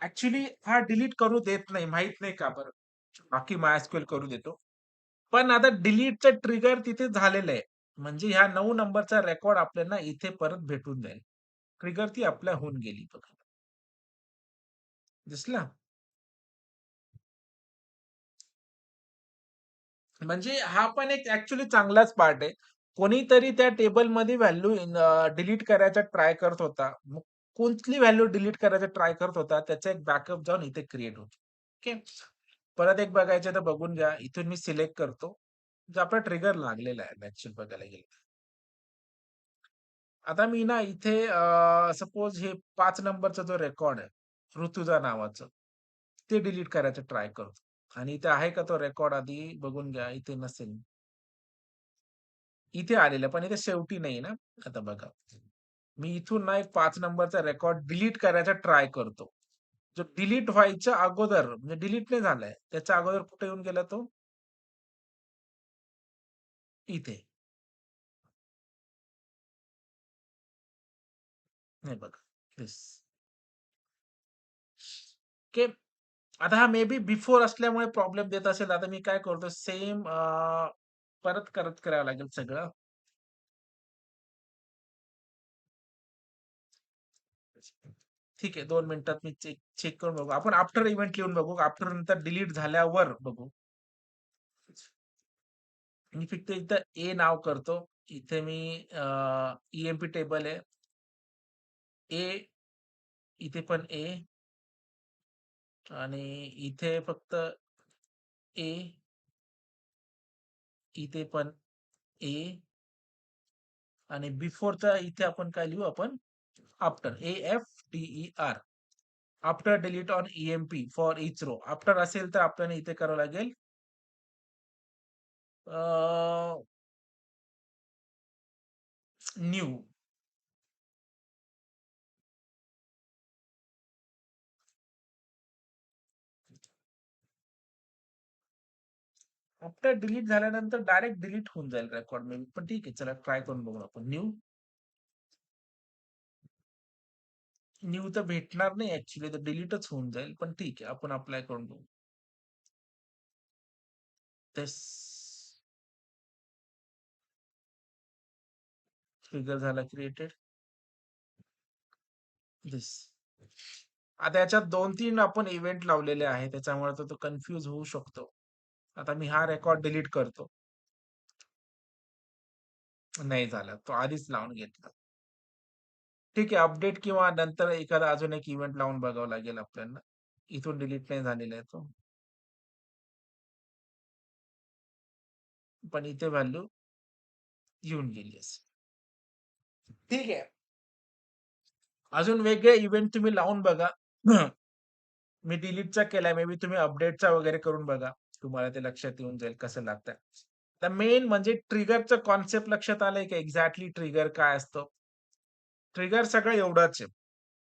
Speaker 1: ऍक्च्युली हा डिलीट करू देत नाही, माहित नाही का बरं. बाकी MySQL करू देतो. पण आता डिलीटचं ट्रिगर तिथे झालेलं आहे. म्हणजे ह्या 9 नंबरचा रेकॉर्ड आपल्याला इथे परत भेटून जाईल. ट्रिगर ती आपल्या होऊन गेली बघा. दिसला? म्हणजे हा पण एक ऍक्च्युअली चांगलाच पार्ट आहे. कोणीतरी त्या टेबलमध्ये व्हॅल्यू डिलीट करायचा ट्राय करत होता. मग कुठली व्हॅल्यू डिलीट करायचा ट्राय करत होता, त्याचा एक बॅकअप जाऊन इथे क्रिएट होतो. ओके. परत एक बघायचं तर बघून घ्या. इथून मी सिलेक्ट करतो. जो आपला ट्रिगर लागलेला आहे ऍक्च्युअली बघायला गेलं. आता मी ना इथे सपोज हे 5 नंबरचा जो रेकॉर्ड आहे, ऋतुजा नावाचं, ते डिलीट करायचं ट्राय करतो. आणि इथे आहे का तो रेकॉर्ड आधी बघून घ्या. इथे नसेल. इथे आलेलं पण इथे शेवटी नाही ना. आता बघा. मी इथून ना एक 5 नंबरचा रेकॉर्ड डिलीट करायचा ट्राय करतो. जो डिलीट व्हायच्या अगोदर म्हणजे डिलीट नाही झालाय. त्याच्या अगोदर कुठे येऊन गेला तो? इथे. हे बघा. येस. ओके. आता हा मे बी बिफोर असल्यामुळे प्रॉब्लेम देत असेल. आता मी काय करतो सेम परत करावं लागेल सगळं. ठीक आहे. 2 मिनिटात मी चेक चेक करून बघू. आपण आफ्टर इव्हेंट लिहून बघू. आफ्टर नंतर डिलीट झाल्यावर बघू. मी फक्त इथं ए नाव करतो. इथे मी ईएमपी टेबल आहे. ए, इथे पण ए आणि इथे फक्त ए, इथे पण ए आणि बिफोरचा इथे आपण काय लिहू आपण after AFTER. After delete on EMP for each row. After असेल तर आपल्याला इथे करावं लागेल न्यू. आफ्टर डिलीट झाल्यानंतर डायरेक्ट डिलीट होऊन जाईल रेकॉर्ड मे बी. पण ठीक आहे, चला ट्राय करून बघू आपण. न्यू. न्यू तर भेटणार नाही ऍक्च्युली, तर डिलीटच होऊन जाईल. पण ठीक आहे, आपण अप्लाय करून बघू. तेच ट्रिगर झाला क्रिएटेड. दिस. आता याच्यात 2-3 आपण इव्हेंट लावलेले आहेत, त्याच्यामुळे तो कन्फ्यूज होऊ शकतो. आता मी हा रेकॉर्ड डिलीट करतो. नाही झाला, तो आधीच लावून घेतला. ठीक आहे, अपडेट किंवा नंतर एखादा अजून एक इव्हेंट लावून बघावं लागेल आपल्याला. इथून डिलीट नाही झालेला आहे तो. पण इथे व्हॅल्यू येऊन गेली असेल. ठीक आहे. अजून वेगळे इव्हेंट तुम्ही लावून बघा. मी डिलीटचा केलाय, मे बी तुम्ही अपडेटचा वगैरे करून बघा. तुम्हाला ते लक्षात येऊन जाईल कसं लागतं. तर मेन म्हणजे ट्रिगरचं कॉन्सेप्ट लक्षात आलंय का? एक्झॅक्टली ट्रिगर काय असतं? ट्रिगर सगळं एवढंच आहे.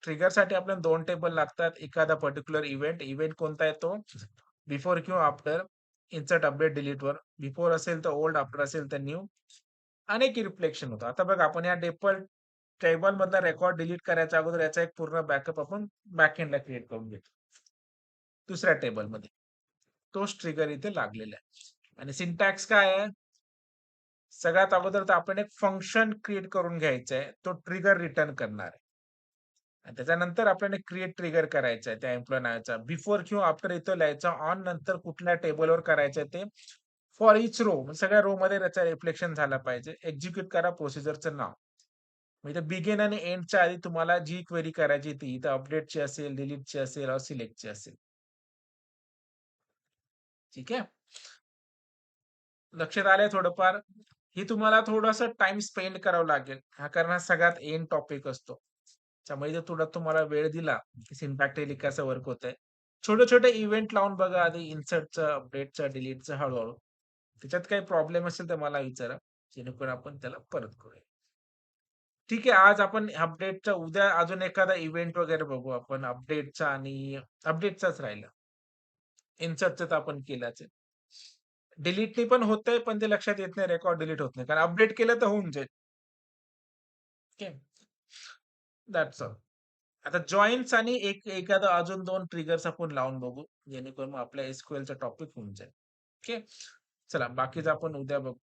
Speaker 1: ट्रिगरसाठी आपल्याला 2 टेबल लागतात. एखादा पर्टिक्युलर इव्हेंट. इव्हेंट कोणता येतो? बिफोर किंवा आफ्टर. इन्सर्ट, अपडेट, डिलीटवर. बिफोर असेल तर ओल्ड, आफ्टर असेल तर न्यू. आणि एक रिफ्लेक्शन होतं. आता बघा, आपण या टेबलमधला रेकॉर्ड डिलीट करायच्या अगोदर याचा एक पूर्ण बॅकअप आपण बॅकएंडला क्रिएट करून घेतो. दुसऱ्या टेबलमध्ये. तोच ट्रिगर इथे लागलेला आहे. आणि सिंटॅक्स काय आहे? सगळ्यात अगोदर तर आपण एक फंक्शन क्रिएट करून घ्यायचा आहे. तो ट्रिगर रिटर्न करणार आहे. आणि त्याच्यानंतर आपल्याला क्रिएट ट्रिगर करायचं आहे त्या एम्प्लॉयी नावाचा. बिफोर किंवा आफ्टर इथं लिहायचं. ऑन नंतर कुठल्या टेबलवर करायचं ते. फॉर इच रो, सगळ्या रो मध्ये त्याचा रिफ्लेक्शन झाला पाहिजे. एक्झिक्यूट करा प्रोसिजरचं नाव. म्हणजे बिगिन आणि एंडच्या आधी तुम्हाला जी क्वेरी करायची ती इथं अपडेटची असेल, डिलीटची असेल, और सिलेक्टची असेल. ठीक आहे. लक्षात आलंय थोडंफार. ही तुम्हाला थोडंसं टाइम स्पेंड करावं लागेल. हा कारण हा सगळ्यात एंड टॉपिक असतो. त्यामुळे जर थोडा तुम्हाला वेळ दिला, की सिंटॅक्टिकली कसं वर्क होतंय. छोटे-छोटे इव्हेंट लावून बघा आधी, इन्सर्टचं, अपडेटचं, डिलीटचं हळू-हळू. त्याच्यात काही प्रॉब्लेम असेल तर मला विचारा. जेणेकरून आपण त्याला परत करूया. ठीक आहे, आज आपण अपडेटचा, उद्या अजून एखादा इव्हेंट वगैरे बघू आपण अपडेटचा. आणि अपडेटचाच राहिला. इन्सर्टचं तर आपण केलंच आहे. डिलीटनी पण होतंय, पण ते लक्षात येत नाही, रेकॉर्ड डिलीट होत नाही. कारण अपडेट केलं तर होऊन जाईल. ओके. That's all. आता जॉइन्ट्स आणि एखादा अजून 2 ट्रिगर्स आपण लावून बघू. जेणेकरून मग आपल्या एसक्यूएलचा टॉपिक होऊन जाईल. ओके. चला, बाकीचं आपण उद्या बघू.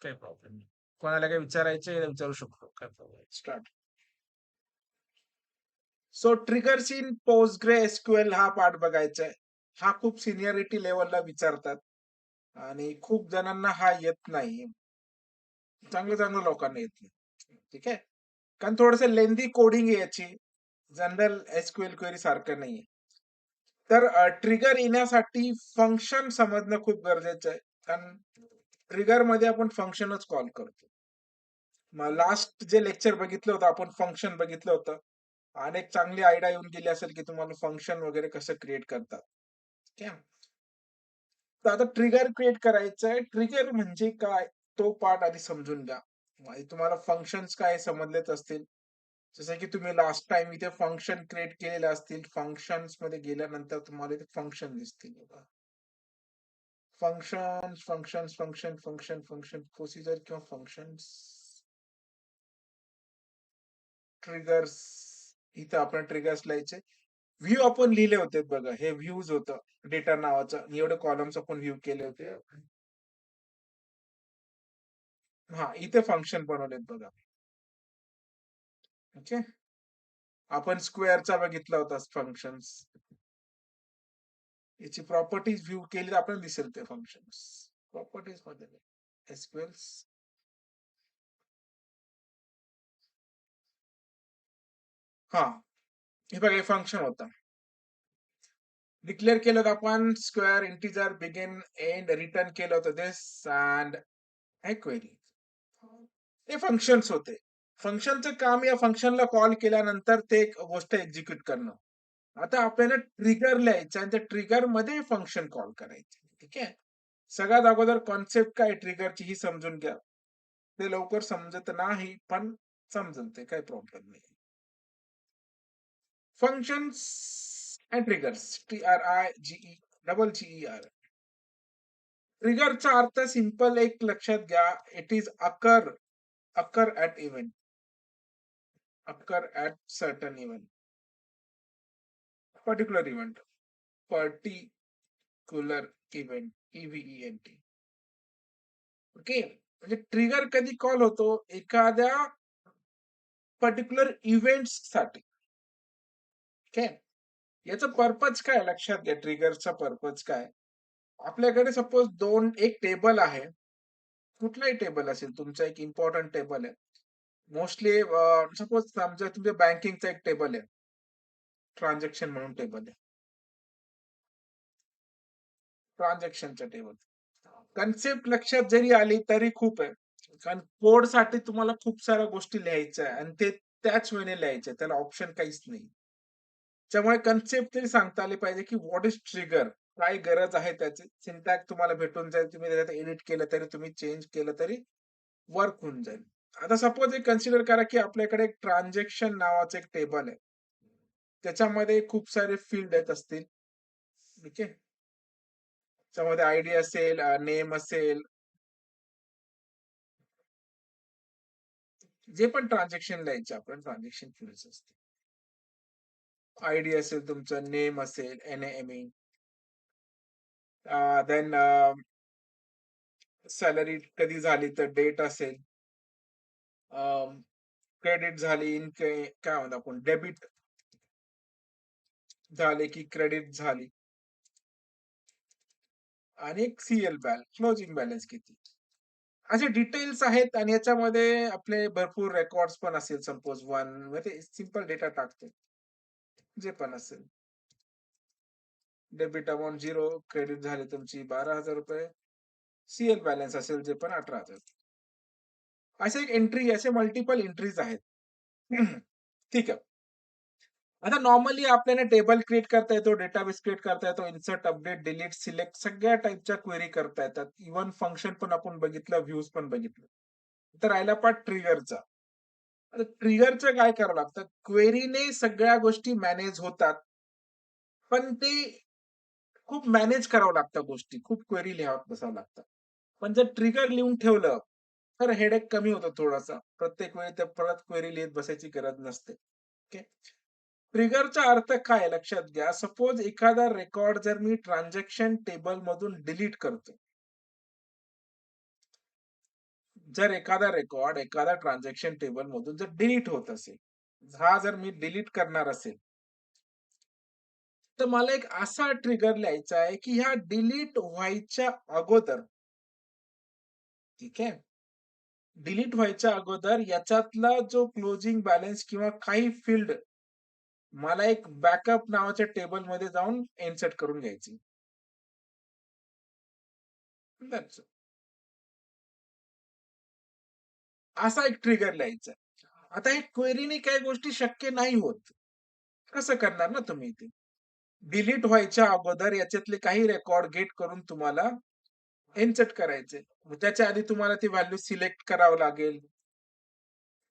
Speaker 1: काही प्रॉब्लेम नाही. कोणाला काही विचारायचंय विचारू शकतो. काय problem. Start. So triggers in PostgreSQL हा पार्ट बघायचा आहे. हा खूप सिनियरिटी लेव्हलला विचारतात आणि खूप जणांना हा येत नाही. चांगल्या लोकांना येत नाही. ठीक आहे. कारण थोडंसं लेंदी कोडिंग आहे याची. जनरल एसक्यूएल क्वेरी सारखं नाहीये. तर ट्रिगर येण्यासाठी फंक्शन समजणं खूप गरजेचं आहे. कारण ट्रिगरमध्ये आपण फंक्शनच कॉल करतो. मग लास्ट जे लेक्चर बघितलं होतं आपण, फंक्शन बघितलं होतं. आणि एक चांगली आयडिया येऊन गेली असेल, की तुम्हाला फंक्शन वगैरे कसं क्रिएट करतात. ठीक आहे. तर आता ट्रिगर क्रिएट करायचं आहे. ट्रिगर म्हणजे काय? तो पार्ट आधी समजून घ्या. आणि तुम्हाला फंक्शन्स काय समजलेच असतील. जसं की तुम्ही लास्ट टाइम इथे फंक्शन क्रिएट केलेले असतील. फंक्शन्स मध्ये गेल्यानंतर तुम्हाला इथे फंक्शन दिसतील बघा. फंक्शन प्रोसिजर किंवा फंक्शन्स ट्रिगर्स. इथं आपण ट्रिगर्स लिहायचे. व्ह्यू आपण लिहिले होते बघा. हे व्ह्यूज होतं डेटा नावाचं. आणि एवढे कॉलम्स आपण व्ह्यू केले होते. हां, इथे फंक्शन बनवलेत बघा. ओके. आपण स्क्वेअरचा बघितला होता फंक्शन्स. याची प्रॉपर्टीज व्ह्यू केली तर आपल्याला दिसेल ते फंक्शन्स. प्रॉपर्टीज मध्ये एसक्यूएल्स. हां, हे बघा, हे फंक्शन होतं. डिक्लेअर केलं होतं आपण square, integer, begin, end, return केलं होतं दिस अँड हे क्वेरी. हे फंक्शन्स होते. फंक्शनचं काम या फंक्शनला कॉल केल्यानंतर ते एक गोष्ट एक्झिक्यूट करणं. आता आपल्याला ट्रिगर लिहायचं आणि त्या ट्रिगरमध्ये फंक्शन कॉल करायचं. ठीक आहे. सगळ्यात अगोदर कॉन्सेप्ट काय ट्रिगरची ही समजून घ्या. ते लवकर समजत नाही, पण समजेल ते काही प्रॉब्लेम नाही. Functions and triggers TRIGER. ट्रिगरचा अर्थ सिंपल एक लक्षात घ्या. It is occur at event, occur at certain event, particular event, particular event, EVENT. Okay. म्हणजे ट्रिगर कधी कॉल होतो एखाद्या पर्टिक्युलर इव्हेंट्ससाठी. ओके. याचा पर्पज काय लक्षात घ्या. ट्रिगरचा पर्पज काय? आपल्याकडे सपोज एक टेबल आहे. कुठलाही टेबल असेल तुमचा एक इम्पॉर्टंट टेबल आहे. मोस्टली सपोज समजा तुमच्या बँकिंगचा एक टेबल आहे. ट्रान्झॅक्शन म्हणून टेबल आहे. ट्रान्झॅक्शनचा टेबल. कन्सेप्ट लक्षात जरी आली तरी खूप आहे. कारण कोडसाठी तुम्हाला खूप साऱ्या गोष्टी लिहायच्या आहे आणि ते त्याच वेळेने लिहायचे. त्याला ऑप्शन काहीच नाही. त्यामुळे कन्सेप्ट तरी सांगता आले पाहिजे, की व्हॉट इस ट्रिगर? काय गरज आहे त्याची? सिंटॅक्स तुम्हाला भेटून जाईल. तुम्ही त्याच्यात एडिट केलं तरी, तुम्ही चेंज केलं तरी वर्क होऊन जाईल. आता सपोज एक कन्सिडर करा, की आपल्याकडे एक ट्रान्झॅक्शन नावाचं एक टेबल आहे. त्याच्यामध्ये खूप सारे फील्ड येत असतील. ठीक आहे. त्याच्यामध्ये आयडी असेल, नेम असेल, जे पण ट्रान्झॅक्शन लिहायचे आपण ट्रान्झॅक्शन फील्ड्स असतील. आयडी असेल तुमचं, नेम असेल, NAME, देन सॅलरी कधी झाली तर डेट असेल, क्रेडिट झाली काय म्हणतो आपण डेबिट झाले की क्रेडिट झाली आणि एक क्लोजिंग बॅलन्स किती. असे डिटेल्स आहेत आणि याच्यामध्ये आपले भरपूर रेकॉर्ड्स पण असेल. सपोज वन म्हणजे सिंपल डेटा टाकतो जे पण असेल. डेबिट अमाउंट 0, क्रेडिट झाली तुमची 12,000 रुपये, बॅलन्स असेल जे पण 18,000. असे एक एंट्री, असे मल्टिपल एंट्रीज आहेत. ठीक आहे. आता नॉर्मली आपल्याला टेबल क्रिएट करता येतो, डेटाबेस क्रिएट करता येतो, इन्सर्ट, अपडेट, डिलीट, सिलेक्ट सगळ्या टाइपच्या क्वेरी करता येतात. इव्हन फंक्शन पण आपण बघितलं, व्ह्यूज पण बघितलं. तर राहिला पार्ट ट्रिगरचा. आता ट्रिगरचं काय करावं लागतं? क्वेरीने सगळ्या गोष्टी मॅनेज होतात. पण ते खूप मॅनेज करावं लागतं गोष्टी. खूप क्वेरी लिहावं बसावं लागतं. पण जर ट्रिगर लिहून ठेवलं, तर हेडेक कमी होतो थोडासा. प्रत्येक वेळी ते परत क्वेरी लिहित बसायची गरज नसते. ओके. ट्रिगरचा अर्थ काय लक्षात घ्या. सपोज एखादा रेकॉर्ड जर मी ट्रान्झॅक्शन टेबल मधून डिलीट करतो. जर एखादा रेकॉर्ड एखादा ट्रान्झॅक्शन टेबल मधून जर डिलीट होत असेल, हा जर मी डिलीट करणार असेल, तर मला एक असा ट्रिगर लिहायचा आहे, की ह्या डिलीट व्हायच्या अगोदर, ठीक आहे. डिलीट व्हायच्या अगोदर याच्यातला जो क्लोजिंग बॅलन्स किंवा काही फील्ड मला एक बॅकअप नावाच्या टेबलमध्ये जाऊन इन्सर्ट करून घ्यायची. दॅट्स असा एक ट्रिगर लिहायचा. आता हे क्वेरीने काही गोष्टी शक्य नाही होत. कसं करणार ना तुम्ही ते? डिलीट व्हायच्या अगोदर याच्यातले काही रेकॉर्ड गेट करून तुम्हाला इन्सर्ट करायचे. मग त्याच्या आधी तुम्हाला ती व्हॅल्यू सिलेक्ट करावं लागेल.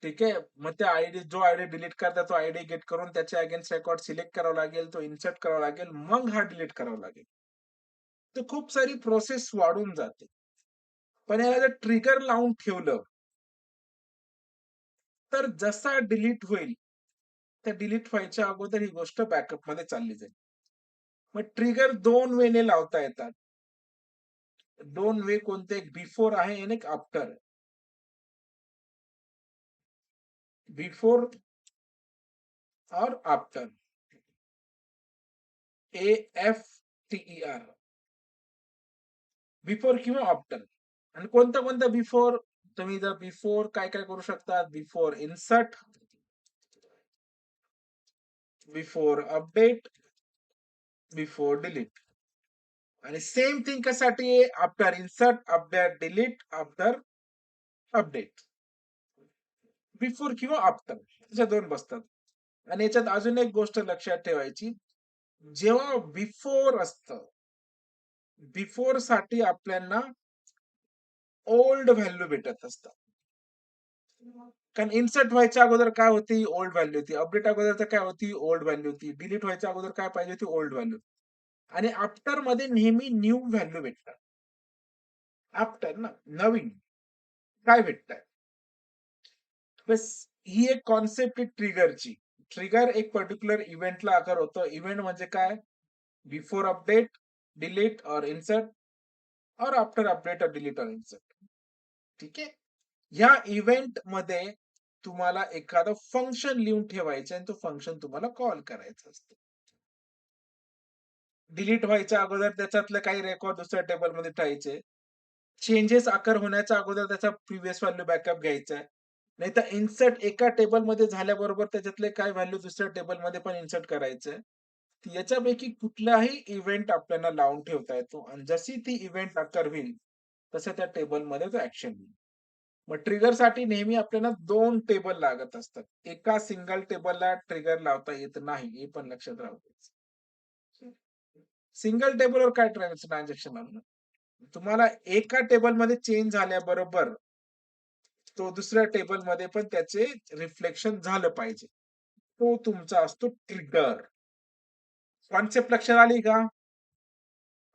Speaker 1: ठीक आहे. मग त्या जो आयडी डिलीट करता तो आयडी गेट करून त्याच्या अगेन्स्ट रेकॉर्ड सिलेक्ट करावा लागेल, तो इन्सर्ट करावा लागेल, मग हा डिलीट करावा लागेल. तर खूप सारी प्रोसेस वाढून जाते. पण याला जर ट्रिगर लावून ठेवलं, तर जसा डिलीट होईल, त्या डिलीट व्हायच्या अगोदर ही गोष्ट बॅकअपमध्ये चालली जाईल. मग ट्रिगर 2 वेने लावता येतात. 2 वे कोणते? एक बिफोर आहे आणि एक आफ्टर. बिफोर और आफ्टर. AFTER. बिफोर किंवा आफ्टर. आणि कोणतं बिफोर? तुम्ही जर बिफोर काय करू शकता? Before insert, before update, before delete. आणि सेम थिंग कशासाठी आहे? After insert, after delete, after update. Before किंवा आफ्टर अशा 2 बसतात. आणि याच्यात अजून एक गोष्ट लक्षात ठेवायची. जेव्हा बिफोर असतं, बिफोर साठी आपल्याला ओल्ड व्हॅल्यू भेटत असतात. कारण इन्सर्ट व्हायच्या अगोदर काय होती? ओल्ड व्हॅल्यू होती. अपडेट अगोदर तर काय होती? ओल्ड व्हॅल्यू होती. डिलीट व्हायच्या अगोदर काय पाहिजे होती? Old value. आणि आफ्टरमध्ये नेहमी न्यू व्हॅल्यू भेटतात. आफ्टर ना, नवीन काय भेटतंय? बस ही एक कॉन्सेप्ट आहे ट्रिगरची. ट्रिगर एक पर्टिक्युलर इव्हेंटला आकार होतो. इव्हेंट म्हणजे काय? बिफोर अपडेट, डिलीट और इन्सर्ट और आफ्टर अपडेट और डिलीट और इन्सर्ट. ठीक आहे? या इव्हेंटमध्ये तुम्हाला एखादं फंक्शन लिहून ठेवायचं आणि तो फंक्शन तुम्हाला कॉल करायचा असतो. डिलीट व्हायच्या अगोदर त्याच्यातले काही रेकॉर्ड दुसऱ्या टेबलमध्ये ठेवायचे. चेंजेस आकार होण्याच्या अगोदर त्याचा प्रिव्हियस व्हॅल्यू बॅकअप घ्यायचा आहे. नाहीतर इन्सर्ट एका टेबलमध्ये झाल्याबरोबर त्याच्यातले काय व्हॅल्यू दुसऱ्या टेबलमध्ये पण इन्सर्ट करायचंय. याच्यापैकी कुठलाही इव्हेंट आपल्याला लावून ठेवता येतो आणि जशी ती इव्हेंट अकर होईल, तसं त्या टेबलमध्ये तो ॲक्शन होईल. मग ट्रिगरसाठी नेहमी आपल्याला 2 टेबल लागत असतात. एका सिंगल टेबलला ट्रिगर लावता येत नाही, हे पण लक्षात राहू द्यायचं. सिंगल टेबलवर काय ट्रान्झॅक्शन लावणार? तुम्हाला एका टेबलमध्ये चेंज झाल्याबरोबर तो दुसऱ्या टेबलमध्ये पण त्याचे रिफ्लेक्शन झालं पाहिजे. तो तुमचा असतो ट्रिगर. कॉन्सेप्ट लक्षात आली का?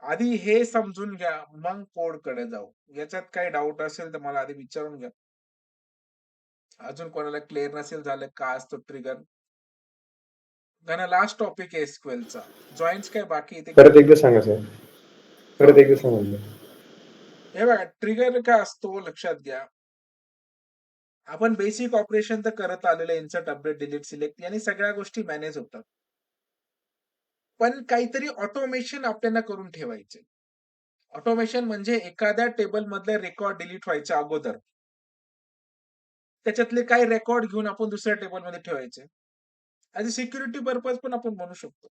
Speaker 1: आधी हे समजून घ्या, मग कोडकडे जाऊ. याच्यात काही डाउट असेल तर मला आधी विचारून घ्या. अजून कोणाला क्लिअर नसेल झालं काय असतो ट्रिगर? कारण लास्ट टॉपिक आहे एसक्यूएलचा. जॉइन्स काय बाकी आहे ते
Speaker 2: परत
Speaker 1: करून
Speaker 2: एकदा
Speaker 1: घेऊ.
Speaker 2: सांगा सर.
Speaker 1: हो.
Speaker 2: परत एकदा सांगा मला.
Speaker 1: हे बघा ट्रिगर काय असतो लक्षात घ्या. आपण बेसिक ऑपरेशन तर करत आलेलो आहे. इन्सर्ट, अपडेट, डिलीट, सिलेक्ट यानी सगळ्या गोष्टी मॅनेज होतात. पण काहीतरी ऑटोमेशन आपल्याला करून ठेवायचे. ऑटोमेशन म्हणजे एखाद्या टेबलमधले रेकॉर्ड डिलीट व्हायच्या अगोदर त्याच्यातले काही रेकॉर्ड घेऊन आपण दुसऱ्या टेबलमध्ये ठेवायचे. ॲज अ सिक्युरिटी पर्पज पण आपण म्हणू शकतो,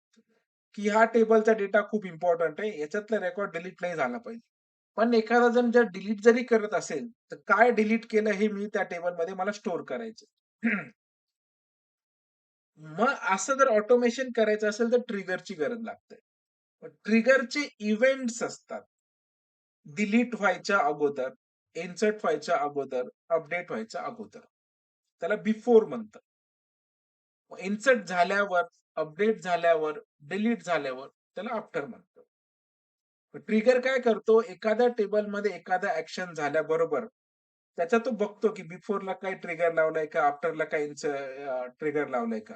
Speaker 1: की ह्या टेबलचा डेटा खूप इम्पोर्टंट आहे. याच्यातला रेकॉर्ड डिलीट नाही झाला पाहिजे. पण एखादा जण जर डिलीट जरी करत असेल, तर काय डिलीट केलं हे मी त्या टेबलमध्ये मला स्टोअर करायचं. मग असं जर ऑटोमेशन करायचं असेल तर ट्रिगरची गरज लागते. ट्रिगरचे इव्हेंट्स असतात. डिलीट व्हायच्या अगोदर, इन्सर्ट व्हायच्या अगोदर, अपडेट व्हायच्या अगोदर. त्याला बिफोर म्हणतात. इन्सर्ट झाल्यावर, अपडेट झाल्यावर, डिलीट झाल्यावर त्याला आफ्टर म्हणतात. ट्रिगर काय करतो, एखाद्या टेबलमध्ये एखादा ॲक्शन झाल्याबरोबर त्याचा तो बघतो, की बिफोरला काही ट्रिगर लावलाय का, आफ्टरला काही ट्रिगर लावलाय का.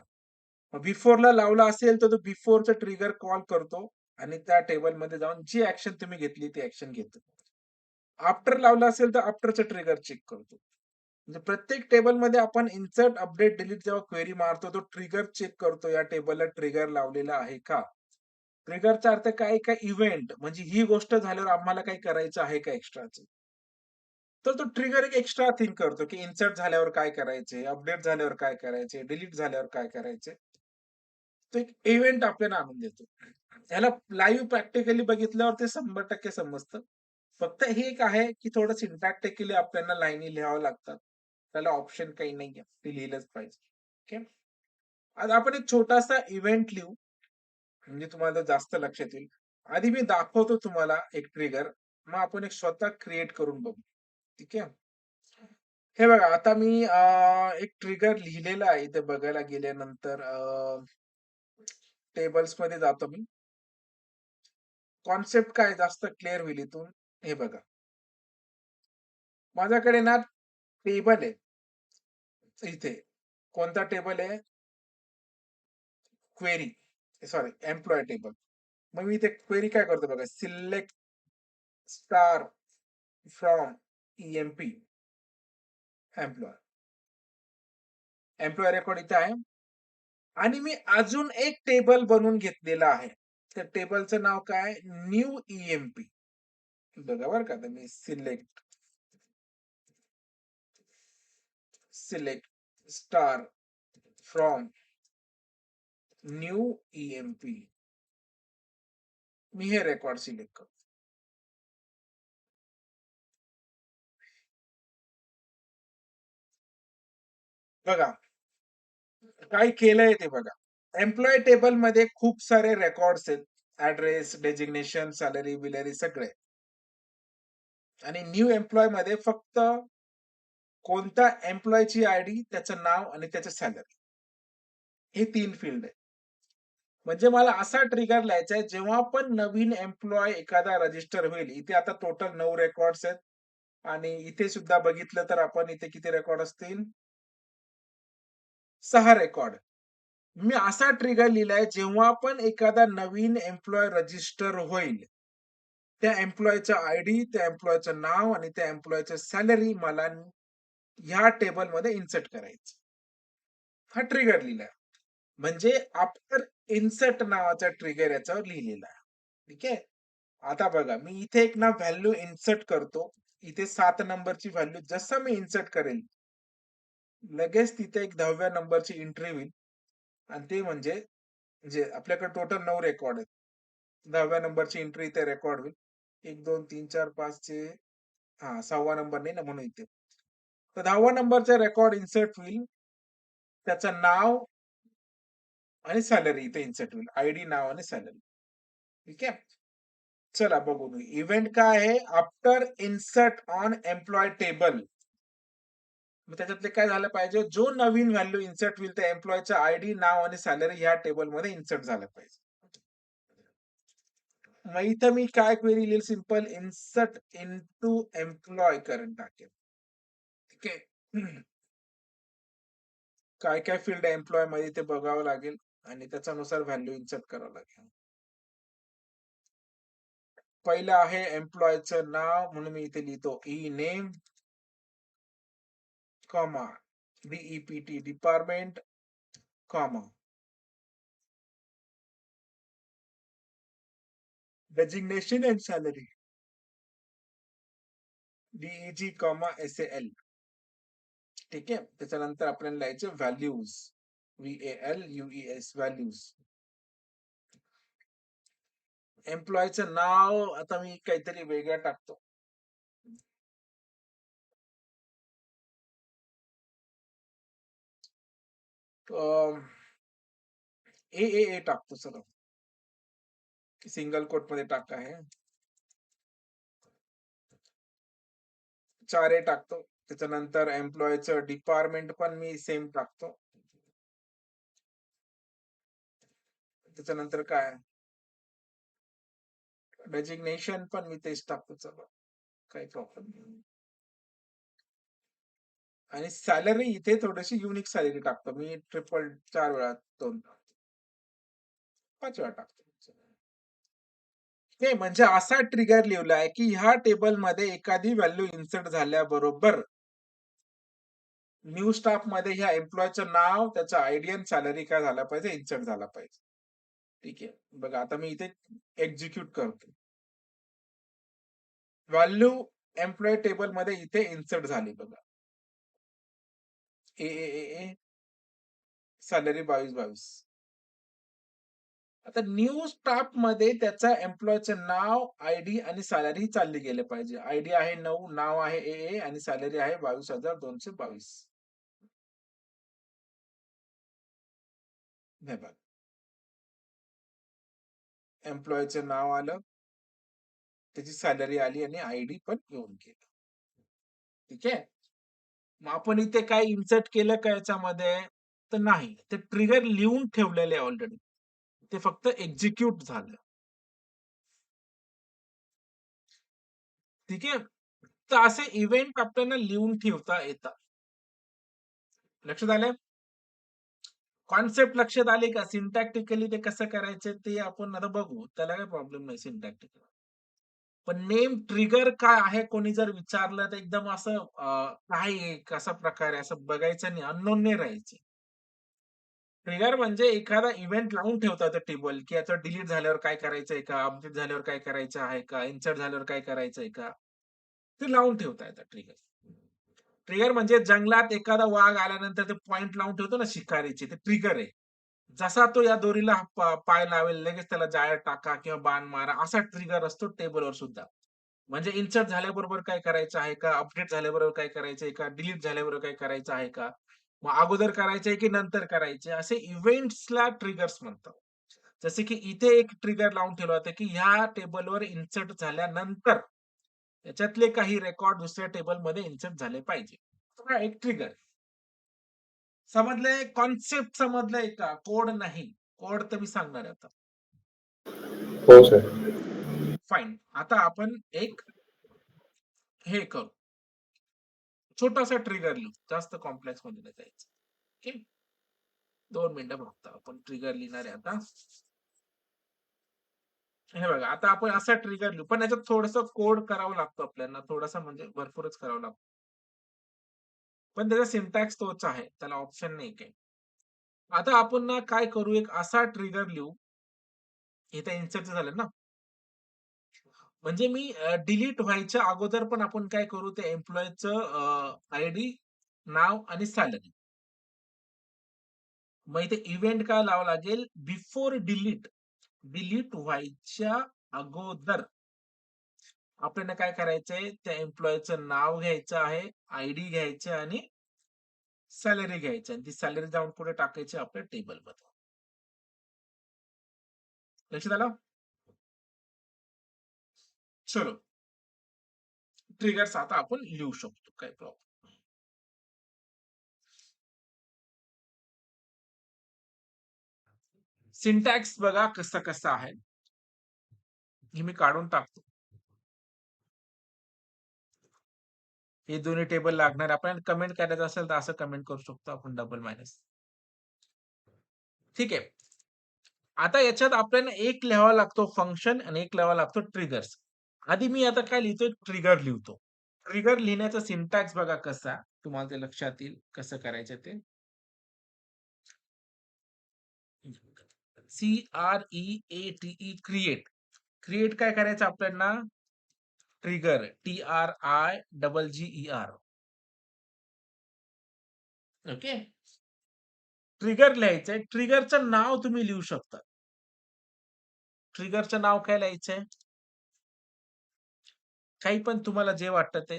Speaker 1: मग बिफोरला लावला असेल, तर तो बिफोरचं ट्रिगर कॉल करतो आणि त्या टेबलमध्ये जाऊन जी ॲक्शन तुम्ही घेतली ती ॲक्शन घेतो. आफ्टर लावला असेल, तर आफ्टरचं ट्रिगर चेक करतो. म्हणजे प्रत्येक टेबलमध्ये आपण इन्सर्ट, अपडेट, डिलीट जेव्हा क्वेरी मारतो, तो ट्रिगर चेक करतो, या टेबलला ट्रिगर लावलेला आहे का? ट्रिगरचा अर्थ काय? का इव्हेंट म्हणजे ही गोष्ट झाल्यावर आम्हाला काही करायचं आहे का एक्स्ट्राचं? तर तो ट्रिगर एक एक्स्ट्रा थिंक करतो, की इन्सर्ट झाल्यावर काय करायचंय, अपडेट झाल्यावर काय करायचंय, डिलीट झाल्यावर काय करायचंय. तो एक इव्हेंट आपल्याला आणून देतो. ह्याला लाईव्ह प्रॅक्टिकली बघितल्यावर ते 100% समजतं. फक्त हे एक आहे, की थोडं सिंटॅक्टिकली आपल्याला लाईनी लिहाव्या लागतात. त्याला ऑप्शन काही नाहीये. ते लिहिलंच पाहिजे. ओके. आज आपण एक छोटासा इव्हेंट लिहू, म्हणजे तुम्हाला जास्त लक्षात येईल. आधी मी दाखवतो तुम्हाला एक ट्रिगर. मग आपण एक स्वतः क्रिएट करून बघू. ठीक आहे. हे बघा आता मी एक ट्रिगर लिहिलेला आहे इथे बघायला गेल्यानंतर टेबल्समध्ये जातो मी. कॉन्सेप्ट काय जास्त क्लिअर होईल इथून. हे बघा. माझ्याकडे ना टेबल आहे इथे. कोणता टेबल आहे? Query sorry employee table. मग मी इथे क्वेरी काय करतो बघा. Select star from E-M-P employee. Employee record इथे आहे. आणि मी अजून एक टेबल बनवून घेतलेला आहे. त्या टेबलचं नाव काय? New EMP. बघा बरं का आता मी select star from new EMP. मी हे रेकॉर्ड सिलेक्ट करतो. बघा काय केलंय ते बघा. एम्प्लॉयी टेबलमध्ये खूप सारे रेकॉर्ड्स आहेत ऍड्रेस, डेजिग्नेशन, सॅलरी, बिलरी सगळे. आणि न्यू एम्प्लॉय मध्ये फक्त कोणत्या एम्प्लॉयची आयडी, त्याचं नाव आणि त्याचं सॅलरी, हे 3 फील्ड आहे. म्हणजे मला असा ट्रिगर लिहायचा आहे, जेव्हा पण नवीन एम्प्लॉय एखादा रजिस्टर होईल, इथे आता टोटल 9 रेकॉर्ड्स आहेत आणि इथे सुद्धा बघितलं तर आपण इथे किती रेकॉर्ड असतील? 6 रेकॉर्ड. मी असा ट्रिगर लिहिलाय, जेव्हा पण एखादा नवीन एम्प्लॉय रजिस्टर होईल, त्या एम्प्लॉयीचा आयडी, त्या एम्प्लॉयीचं नाव आणि त्या एम्प्लॉयीचं सॅलरी मला ह्या टेबलमध्ये इन्सर्ट करायचं. हा ट्रिगर लिहिलाय. म्हणजे आफ्टर इन्सर्ट नावाचा ट्रिगर याच्यावर लिहिलेला आहे. ठीक आहे. आता बघा, मी इथे एक ना व्हॅल्यू इन्सर्ट करतो. इथे 7 नंबरची व्हॅल्यू जसं मी इन्सर्ट करेल, लगेच तिथे एक 10व्या नंबरची एंट्री होईल आणि ते म्हणजे आपल्याकडे टोटल 9 रेकॉर्ड आहेत. 10व्या नंबरची एंट्री इथे रेकॉर्ड होईल. 1, 2, 3, 4, 5 चे 6वा नंबर नाही ना म्हणून इथे. तर 10वा नंबरचा रेकॉर्ड इन्सर्ट होईल. त्याचं नाव आणि सॅलरी इथे इन्सर्ट होईल. आयडी, नाव आणि सॅलरी. ठीक आहे. चला बघू. इव्हेंट काय आहे? After insert on employee table. मग त्याच्यातले काय झालं पाहिजे? जो नवीन व्हॅल्यू इन्सर्ट होईल त्या एम्प्लॉयचा आयडी, नाव आणि सॅलरी ह्या टेबलमध्ये इन्सर्ट झालं पाहिजे. मग इथं मी काय क्वेरी लिहिल? Simple insert into employee current टाकेल. ठीक आहे. काय काय फील्ड एम्प्लॉय मध्ये ते बघावं लागेल आणि त्याच्यानुसार व्हॅल्यू इन्सर्ट करावं लागेल. पहिलं आहे एम्प्लॉयचं नाव, म्हणून मी इथे लिहितो E name, comma DEPT department, comma designation and salary DEG, comma SAL. ठीक आहे. त्याच्यानंतर आपल्याला लिहायचे व्हॅल्यूज, VALUES व्हॅल्यूज. एम्प्लॉयचं नाव आता मी काहीतरी वेगळं टाकतो. AAA टाकतो, चला सिंगल कोट मध्ये टाका आहे. 4A टाकतो. त्याच्यानंतर एम्प्लॉयचं डिपार्टमेंट पण मी सेम टाकतो. त्याच्यानंतर काय डेजिग्नेशन पण मी तेच टाकतो, चला काही प्रॉब्लेम नाही. आणि सॅलरी इथे थोडीशी युनिक सॅलरी टाकतो मी, 4 वेळा 2 5 वेळा टाकतो. ते म्हणजे असा ट्रिगर लिहिलाय, की ह्या टेबलमध्ये एखादी व्हॅल्यू इन्सर्ट झाल्याबरोबर न्यू स्टाफ मध्ये ह्या एम्प्लॉयचं नाव, त्याचा आयडी आणि सॅलरी काय झाला पाहिजे, इन्सर्ट झाला पाहिजे. ठीक आहे. बघा आता मी इथे एक्झिक्यूट करतो. व्हॅल्यू एम्प्लॉय टेबल मध्ये इथे इन्सर्ट झाली बघा. ए सॅलरी 22. आता न्यू स्टाफ मध्ये त्याचा एम्प्लॉयचं नाव, आयडी आणि सॅलरी चालली गेले पाहिजे. आयडी आहे 9, नाव आहे AA आणि सॅलरी आहे 22,222. हे बघा, एम्प्लॉयचं नाव आलं, त्याची सॅलरी आली आणि आयडी पण येऊन गेलं. ठीक आहे. मग आपण इथे काय इन्सर्ट केलं का याच्यामध्ये? तर नाही. ते ट्रिगर लिहून ठेवलेले आहे ऑलरेडी. ते फक्त एक्झिक्यूट झालं. ठीक आहे. तर असे इव्हेंट आपल्याला लिहून ठेवता येतात. लक्षात आलं? कॉन्सेप्ट लक्षात आली का? सिंटॅक्टिकली ते कसं करायचं ते आपण आता बघू. त्याला काही प्रॉब्लेम नाही सिंटॅक्टिकल. पण नेम ट्रिगर काय आहे कोणी जर विचारलं तर एकदम असं काय आहे, कसा प्रकार आहे असं बघायचं नाही, अननोन नाही राहायचे. ट्रिगर म्हणजे एखादा इव्हेंट लावून ठेवता येतं टेबल, की याचं डिलीट झाल्यावर काय करायचंय का? अपडेट झाल्यावर काय करायचं आहे का? इन्सर्ट झाल्यावर काय करायचंय का? ते लावून ठेवता येतं ट्रिगर. ट्रिगर म्हणजे जंगलात एखादा वाघ आल्यानंतर ते पॉइंट लावून ठेवतो ना शिकारीचे, ते ट्रिगर आहे. जसा तो या दोरीला पाय लावेल, लगेच त्याला जाळ्यात टाका किंवा बाण मारा, असा ट्रिगर असतो टेबलवर सुद्धा. म्हणजे इन्सर्ट झाल्याबरोबर काय करायचं आहे का? अपडेट झाल्याबरोबर काय करायचंय का? डिलीट झाल्याबरोबर काय करायचं आहे का? मग अगोदर करायचंय की नंतर करायचंय? असे इव्हेंट्सला ट्रिगर्स म्हणतात. जसे की इथे एक ट्रिगर लावून ठेवला होता, की ह्या टेबलवर इन्सर्ट झाल्यानंतर त्याच्यातले काही रेकॉर्ड दुसऱ्या टेबलमध्ये इन्सर्ट झाले पाहिजे. तर हा एक ट्रिगर. समजलंय? कन्सेप्ट समजलंय का? कोड नाही. कोड तर मी सांगणार आहे आता.
Speaker 2: हो सर.
Speaker 1: फाईन. आता आपण एक हे करू. छोटासा ट्रिगर लिहू. जास्त कॉम्प्लेक्स मध्ये नाही जायचं. ओके. 2 मिनिटं फक्त आपण ट्रिगर लिहिणार आहे आता. हे बघा, आता आपण असा ट्रिगर लिहू. पण याच्यात थोडंसं कोड करावं लागतं आपल्याला. थोडासा म्हणजे भरपूरच करावं लागतं. पण त्याचा सिंटॅक्स तोच आहे. त्याला ऑप्शन नाही काही. आता आपण ना काय करू, एक असा ट्रिगर लिहू. इथे इन्सर्ट झालं ना. म्हणजे मी डिलीट व्हायच्या अगोदर पण आपण काय करू, त्या एम्प्लॉयीचं आयडी, नाव आणि सॅलरी. मग इथे इव्हेंट काय लावावं लागेल, बिफोर डिलीट. डिलीट व्हायच्या अगोदर आपल्याला काय करायचंय, त्या एम्प्लॉयीचं नाव घ्यायचं आहे, आयडी घ्यायचं आणि सॅलरी घ्यायची आणि ती सॅलरी जाऊन कुठे टाकायची, आपल्या टेबलमध्ये. लक्षात आलं? चलो. ट्रिगर्स आता आपण लिहू शकतो. काही प्रॉब्लेम. सिंटॅक्स बघा कसं आहे. हे मी काढून टाकतो. हे दोन्ही टेबल लागणार. आपण कमेंट करायचं असेल तर असं कमेंट करू शकतो आपण, डबल मायनस. ठीक आहे. आता याच्यात आपल्याला एक लिहावा लागतो फंक्शन आणि एक लिहावा लागतो ट्रिगर्स. आधी मी आता काय लिहितोय, ट्रिगर लिहितो. ट्रिगर लिहिण्याचा सिंटॅक्स बघा कसा, तुम्हाला ते लक्षात येईल कसं करायचं ते. CREATE, create. क्रिएट काय करायचं आपल्याला, ट्रिगर, TRIGGER. ओके. ट्रिगर लिहायचंय. ट्रिगरचं नाव तुम्ही लिहू शकता. ट्रिगरचं नाव काय लिहायचंय? काही पण तुम्हाला जे वाटतं ते.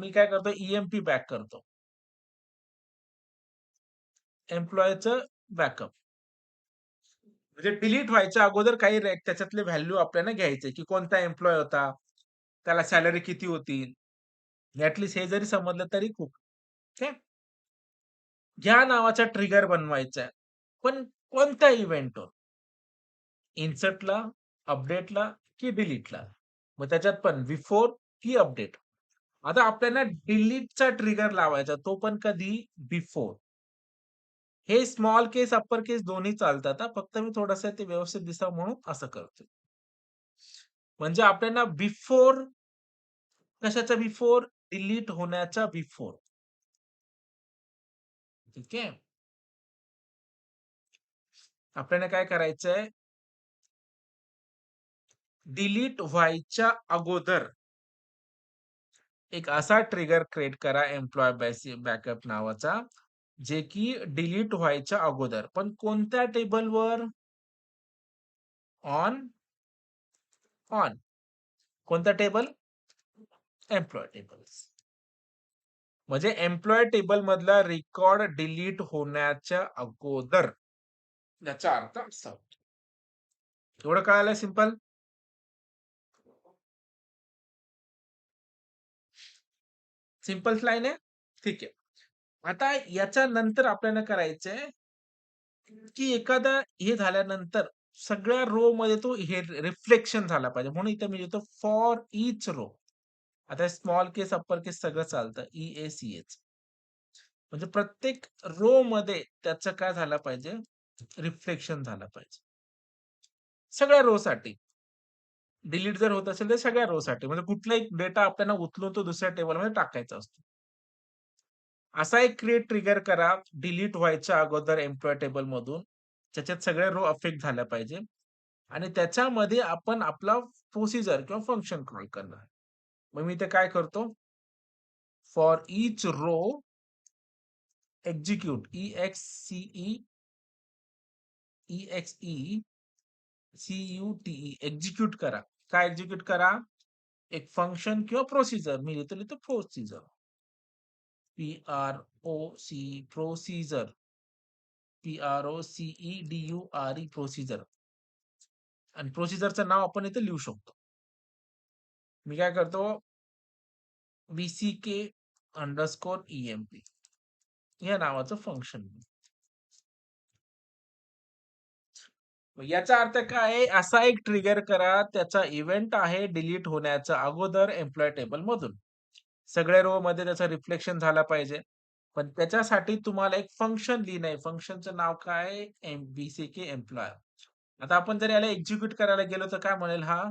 Speaker 1: मी काय करतो, EMP बॅक करतो. एम्प्लॉयीचं बॅकअप. म्हणजे डिलीट व्हायच्या अगोदर काही त्याच्यातले व्हॅल्यू आपल्याला घ्यायचे, की कोणता एम्प्लॉयी होता, त्याला सॅलरी किती होती. ॲट हे जरी समजलं तरी खूप. ओके. ह्या नावाचा ट्रिगर बनवायचा आहे. पण कोणत्या इव्हेंटवर? इन्सर्टला, अपडेटला की डिलीटला? मग त्याच्यात पण बिफोर की अपडेट? आता आपल्याला डिलीटचा ट्रिगर लावायचा, तो पण कधी? बिफोर. हे स्मॉल केस, अप्पर केस दोन्ही चालतात हां. फक्त मी थोडंसं ते व्यवस्थित दिसावं म्हणून असं करतोय. म्हणजे आपल्याला बिफोर, कशाच्या बिफोर? डिलीट होण्याच्या बिफोर. ठीक आहे. आपल्याला काय करायचंय, डिलीट व्हायच्या अगोदर एक असा ट्रिगर क्रिएट करा, एम्प्लॉयी बॅकअप नावाचा, जे की डिलीट व्हायच्या अगोदर. पण कोणत्या टेबलवर? On on. कोणता टेबल? Employee table. म्हणजे एम्प्लॉयी टेबल मधला रेकॉर्ड डिलीट होण्याच्या अगोदर. याचा अर्थ असा. एवढं कळालं सिंपल? सिंपल लाईन आहे? ठीक आहे. आता याच्यानंतर आपल्याला करायचंय, की एखादा हे झाल्यानंतर सगळ्या रो मध्ये तो हे रिफ्लेक्शन झाला पाहिजे. म्हणून इथे मी लिहितो फॉर ईच रो. आता स्मॉल केस, अप्पर केस सगळं चालतं. EACH. म्हणजे प्रत्येक रो मध्ये त्याचं काय झालं पाहिजे? रिफ्लेक्शन झालं पाहिजे. सगळ्या रो साठी. डिलीट जर होत असेल तर सगळ्या रो साठी. म्हणजे कुठलाही डेटा आपल्याला उचलून तो दुसऱ्या टेबलमध्ये टाकायचा असतो. असा एक क्रिएट ट्रिगर करा, डिलीट व्हायच्या अगोदर एम्प्लॉयी टेबलमधून. त्याच्यात सगळ्या रो अफेक्ट झाल्या पाहिजे आणि त्याच्यामध्ये आपण आपला प्रोसिजर किंवा फंक्शन कॉल करणार. मग मी इथे काय करतो, for each row execute, EXECUTE, execute करा. काय एक्झिक्यूट करा? एक फंक्शन किंवा प्रोसिजर. मी लिहितो procedure. PROC, procedure. PROCEDURE procedure. आणि प्रोसिजरचं नाव आपण इथे लिहू शकतो. मी काय करतो BCK_EMP या नावाचं फंक्शन. याचा अर्थ काय आहे? असा एक ट्रिगर करा त्याचा इव्हेंट आहे डिलीट होण्याच्या अगोदर एम्प्लॉय टेबल मधून. सगळ्या रो मध्ये त्याचं रिफ्लेक्शन झाला पाहिजे. पण त्याच्यासाठी तुम्हाला एक फंक्शन लिहिणं आहे. फंक्शनचं नाव काय आहे? BCK employee. आता आपण जर याला एक्झिक्यूट करायला गेलो तर काय म्हणेल हा?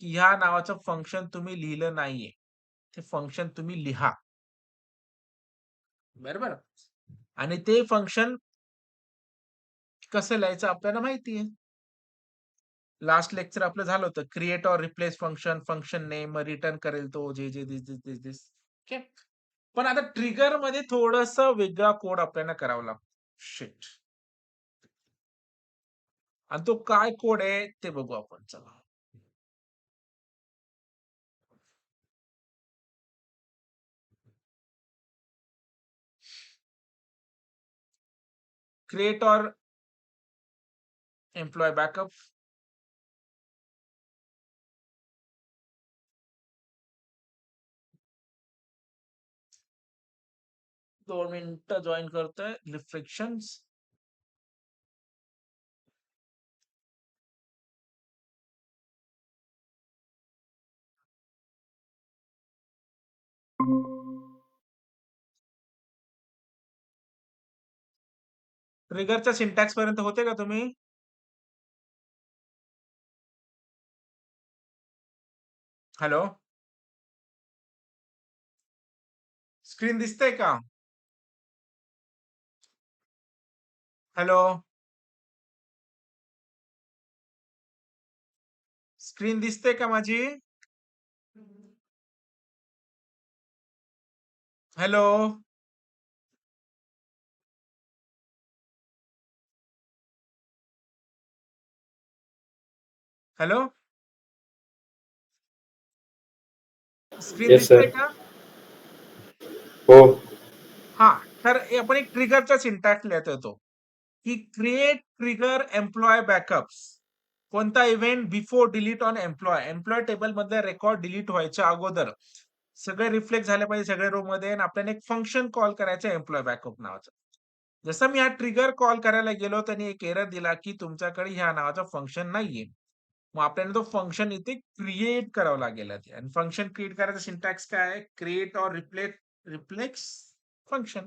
Speaker 1: की ह्या नावाचं फंक्शन तुम्ही लिहिलं नाहीये. ते फंक्शन तुम्ही लिहा. बरोबर? आणि ते फंक्शन कसं लिहायचं आपल्याला माहिती आहे. लास्ट लेक्चर आपलं झालं होतं. Create or replace function, function name return करेल तो जे दिस. ओके. पण आता ट्रिगर मध्ये थोडंसं वेगळा कोड आपल्याला करावा लागतो. शिट. आणि तो काय कोड आहे ते बघू आपण. चला. Create or employee backup. दोन मिनिटं जॉईन करतोय. रिफ्लेक्शन्स. ट्रिगरच्या सिंटॅक्स पर्यंत होते का तुम्ही? हॅलो. स्क्रीन दिसतंय का? हॅलो. स्क्रीन दिसते का माझी? Hello. Hello. Screen
Speaker 2: yes sir.
Speaker 1: दिसते का?
Speaker 2: हो.
Speaker 1: हां. तर आपण एक ट्रिगरचा सिंटॅक्स लिहिता येतो, की क्रिएट ट्रिगर एम्प्लॉय बॅकअप्स. कोणता event before delete on employee. Employee table मधले रेकॉर्ड डिलीट व्हायच्या अगोदर सगळे रिफ्लेक्ट झाले पाहिजे सगळ्या रो मध्ये आणि आपल्याला एक फंक्शन कॉल करायचं एम्प्लॉय बॅकअप नावाचं. जसं मी हा ट्रिगर कॉल करायला गेलो त्यांनी एक एरर दिला, की तुमच्याकडे ह्या नावाचं फंक्शन नाहीये. मग आपल्याला तो फंक्शन इथे क्रिएट करावा लागेल आधी आणि फंक्शन क्रिएट करायचं सिंटॅक्स काय आहे? Create or रिप्लेक्स function.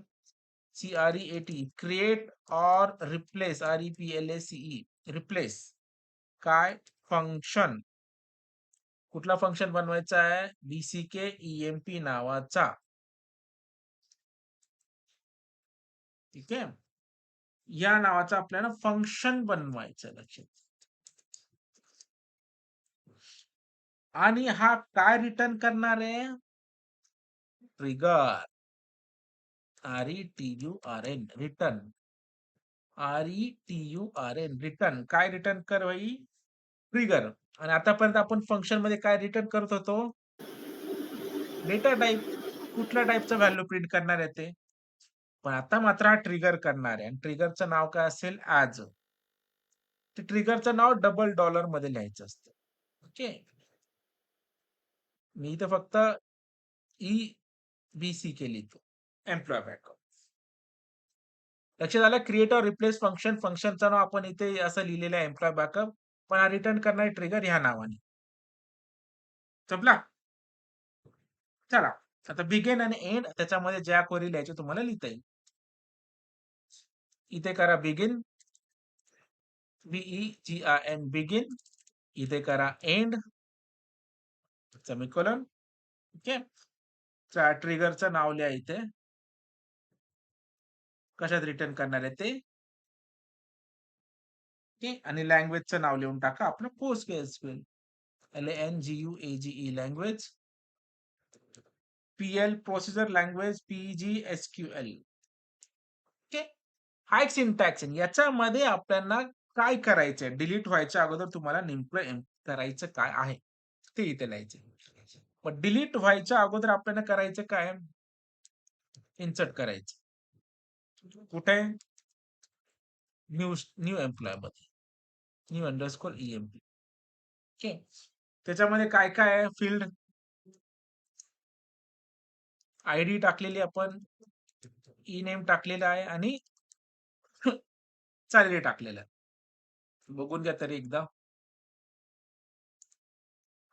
Speaker 1: CREAT create or replace REPLACE replace काय फंक्शन. कुठला फंक्शन बनवायचा आहे? BCK EMP नावाचा. ठीक आहे. या नावाचं आपल्याला फंक्शन बनवायचं लक्षात. आणि हा काय रिटर्न करणार आहे? Trigger. RETURN return. RETURN return. काय रिटर्न कर भाई? ट्रिगर. आणि आतापर्यंत आपण फंक्शन मध्ये काय रिटर्न करत होतो? Data type. कुठल्या टाइपचं व्हॅल्यू प्रिंट करणार आहे ते? पण आता मात्र हा ट्रिगर करणार आहे आणि ट्रिगरचं नाव काय असेल? ॲज. ते ट्रिगरचं नाव डबल डॉलर मध्ये लिहायचं असतं. ओके. मी इथं फक्त EBCK लिहितो. Employ backup. लक्षात आलं? Create or replace function. फंक्शनचं नाव आपण इथे असं लिहिलेलं आहे एम्प्लॉय बॅकअप. पण हा रिटर्न करणारे ट्रिगर ह्या नावाने. संपला? चला. आता बिगिन आणि एंड त्याच्यामध्ये ज्या क्वेरी लिहायच्या तुम्हाला लिहिता येईल. इथे करा बिगिन. BEGIN begin. इथे करा एंड. सेमिकोलॉन. ओके. ट्रिगरचं नाव लिहा इथे. कशात रिटर्न करणार आहे ते. ओके. आणि लँग्वेजचं नाव लिहून टाका आपलं PostgreSQL. LANGUAGE language. PL procedure language PGSQL. Okay. हा एक सिंटॅक्स आहे. याच्यामध्ये आपल्याला काय करायचंय? डिलीट व्हायच्या अगोदर तुम्हाला नेमकं करायचं काय आहे? ते इथे लिहायचं. पण डिलीट व्हायच्या अगोदर आपल्याला करायचं काय? इन्सर्ट करायचं. कुठे? न्यू न्यू एम्प्लॉय मध्ये न्यू अंडरस्कोर ईएमपी. ओके. त्याच्यामध्ये काय काय आहे फील्ड? आयडी टाकलेली आपण, ई नेम टाकलेला आहे आणि सॅलरी टाकलेला आहे. बघून घ्या तरी एकदा.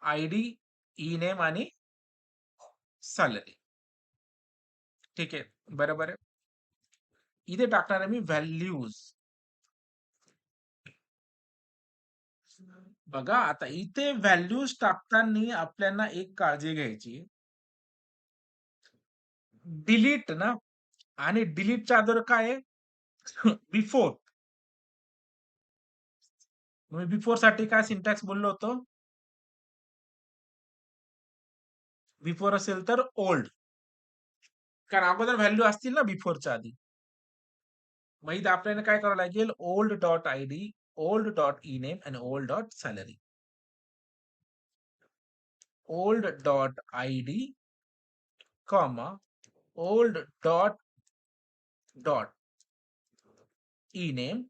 Speaker 1: आयडी, ई नेम आणि सॅलरी. ठीक आहे, बरोबर आहे. इथे टाकणार आहे मी व्हॅल्यूज. बघा आता इथे व्हॅल्यूज टाकताना आपल्याला एक काळजी घ्यायची. डिलीट ना, आणि डिलीटच्या अगोदर काय आहे? बिफोर. मी बिफोर साठी काय सिंटॅक्स बोललो होतो? बिफोर असेल तर ओल्ड. कारण अगोदर व्हॅल्यू असतील ना बिफोरच्या आधी. मग इथे आपल्याला काय करावं लागेल? Old dot ID, old dot E name आणि old dot salary. Old dot ID, comma old dot dot E name,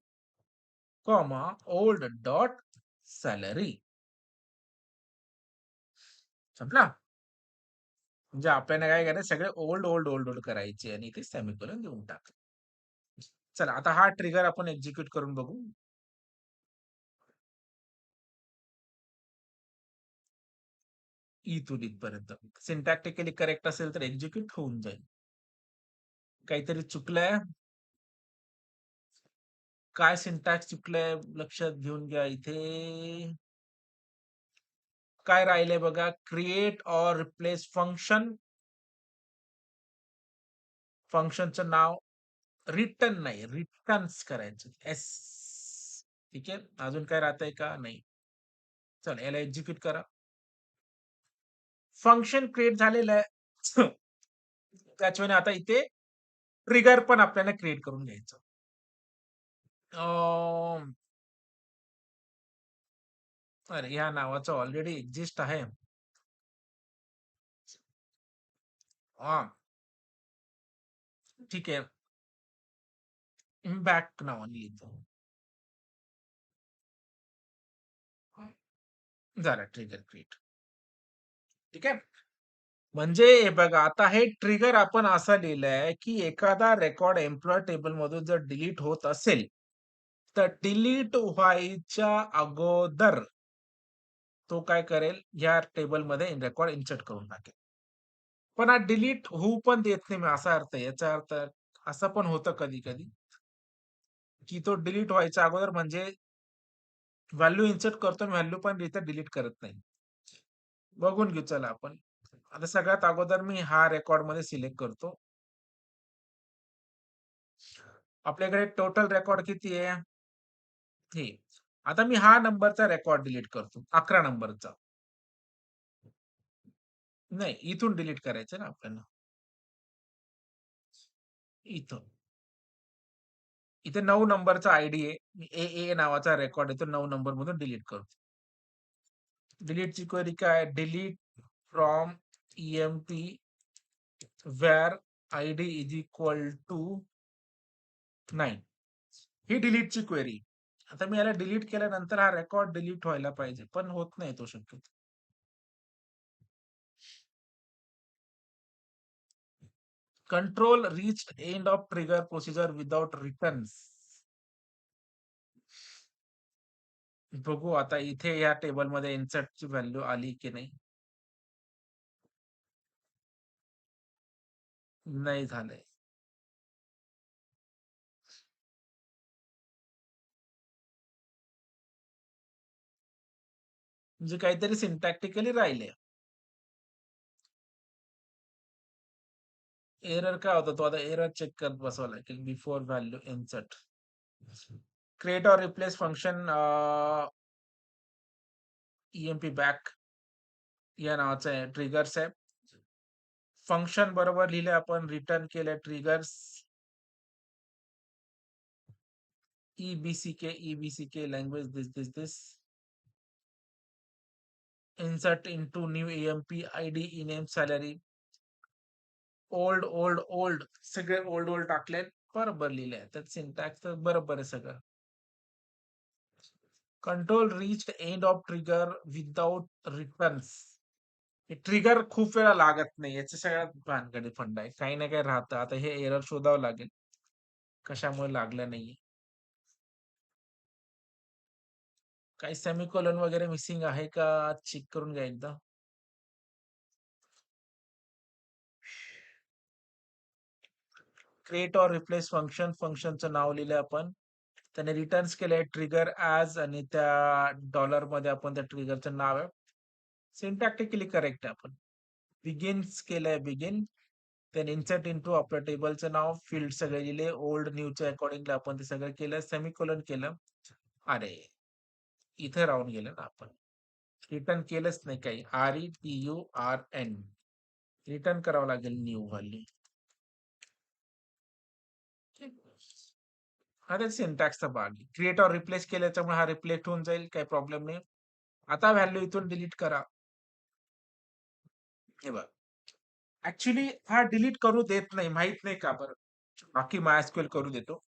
Speaker 1: comma old dot salary. संपला? म्हणजे आपल्याला काय करायचं? सगळे ओल्ड ओल्ड ओल्ड ओल्ड करायचे आणि इथे सेमिकोलॉन देऊन टाक. चला आता हा ट्रिगर आपण एक्झिक्यूट करून बघू. इथून इथपर्यंत सिंटॅक्टिकली करेक्ट असेल तर एक्झिक्यूट होऊन जाईल. काहीतरी चुकलंय? काय सिंटॅक्स चुकलंय लक्षात घेऊन घ्या. इथे काय राहिलंय बघा? Create or replace function. फंक्शनचं नाव रिटर्न नाही, रिटर्न्स करायचं. एस. ठीक आहे. अजून काय राहतंय का? नाही. चला याला एक्झिक्यूट करा. फंक्शन क्रिएट झालेलं आहे. त्याच्यामुळे आता इथे ट्रिगर पण आपल्याला क्रिएट करून घ्यायचं. अरे ह्या नावाचं ऑलरेडी एक्झिस्ट आहे. हा, ठीक आहे. इम्पॅक्ट नावाने लिहितो. झालं ट्रिगर क्रिएट. ठीक आहे. म्हणजे हे बघा आता हे ट्रिगर आपण असं लिहिलंय की एखादा रेकॉर्ड एम्प्लॉय टेबल मधून जर डिलीट होत असेल तर डिलीट व्हायच्या अगोदर तो काय करेल? या टेबलमध्ये रेकॉर्ड इन्सर्ट करून टाकेल. पण हा डिलीट होऊ पण देत नाही मी, असा अर्थ आहे. याचा अर्थ असं पण होतं कधी-कधी, की तो डिलीट व्हायच्या अगोदर म्हणजे व्हॅल्यू इन्सर्ट करतो आणि व्हॅल्यू पण इथे डिलीट करत नाही. बघून घेऊ चला आपण. आता सगळ्यात अगोदर मी हा रेकॉर्डमध्ये सिलेक्ट करतो. आपल्याकडे टोटल रेकॉर्ड किती आहे? हे. आता मी हा नंबरचा रेकॉर्ड डिलीट करतो. 11 नंबरचा. नाही, इथून डिलीट करायचं ना आपल्याला. इथं. इथे 9 नंबरचा आयडी आहे. मी ए नावाचा रेकॉर्ड आहे. तो 9 नंबर मधून डिलीट करतो. डिलीटची क्वेरी काय? Delete from EMP where ID is equal to 9. ही डिलीटची क्वेरी. आता मी याला डिलीट केल्यानंतर हा रेकॉर्ड डिलीट व्हायला पाहिजे, पण होत नाही तो शक्यतो. Control reached end of trigger procedure without returns. बघू आता इथे या टेबलमध्ये इन्सर्टची व्हॅल्यू आली की नाही. नाही झालंय. म्हणजे काहीतरी सिंटॅक्टिकली राहिले. एरर काय होता तो आता एरर चेक करत बसावं लागेल. Before value insert. Create or replace function EMP back या नावाचं आहे. ट्रिगर्स आहे. फंक्शन बरोबर लिहिले आपण, रिटर्न केले triggers. EBCK language this. Insert into new EMP ID, e-name, salary. Old सगळे ओल्ड टाकले. बरोबर लिहिले. त्यात सिंटॅक्स तर बरोबर आहे सगळं. Control reached end of trigger without returns. Trigger खूप वेळा लागत नाही. याच्या सगळ्यात भानगडी फंड आहे. काही ना काही राहतं. आता हे एरर शोधावं लागेल. कशामुळे लागलं नाहीये. काही सेमिकोलॉन वगैरे मिसिंग आहे का? चेक करून घ्या एकदा. क्रिएट ऑर रिप्लेस फंक्शनचं नाव लिहिलंय आपण. त्याने रिटर्न्स केलंय ट्रिगर ॲज आणि त्या डॉलरमध्ये आपण त्या ट्रिगरचं नाव आहे. सिंटॅक्टिकली करेक्ट आहे आपण. बिगिन्स केलंय बिगिन. देन इन्सर्ट इंटू आपलं टेबलचं नाव, फील्ड सगळे लिहिले. ओल्ड न्यूच्या अकॉर्डिंगली आपण ते सगळं केलं. सेमिकोलॉन केलं. अरे, इथे राहून गेलं ना आपण. रिटर्न केलंच नाही काही. RETURN. रिटर्न करावं लागेल न्यू व्हॅल्यू. हा त्याचा सिंटॅक्सचा भाग आहे. क्रिएट ऑर रिप्लेस केल्याच्यामुळे हा रिफ्लेक्ट होऊन जाईल, काही प्रॉब्लेम नाही. आता व्हॅल्यू इथून डिलीट करा. हे बघ, ऍक्च्युली हा डिलीट करू देत नाही, माहित नाही का बरं. बाकी MySQL करू देतो.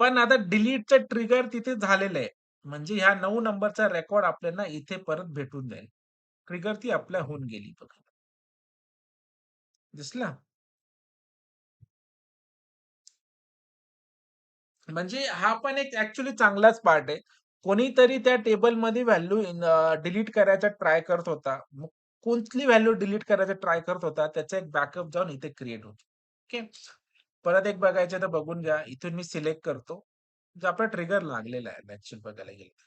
Speaker 1: पण आता डिलीटचं ट्रिगर तिथे झालेलं आहे. म्हणजे ह्या 9 नंबरचा रेकॉर्ड आपल्याला इथे परत भेटून जाईल. ट्रिगर ती अप्लाय होऊन गेली बघा. दिसला? म्हणजे हा पण एक ऍक्च्युअली चांगलाच पार्ट आहे. कोणीतरी त्या टेबलमध्ये व्हॅल्यू डिलीट करायचा ट्राय करत होता. मग कुठली व्हॅल्यू डिलीट करायचा ट्राय करत होता, त्याचा एक बॅकअप जाऊन इथे क्रिएट होतो. ओके. परत एक बघायचं तर बघून घ्या. इथून मी सिलेक्ट करतो. जो आपला ट्रिगर लागलेला आहे ऍक्च्युअल बघायला गेलं तर.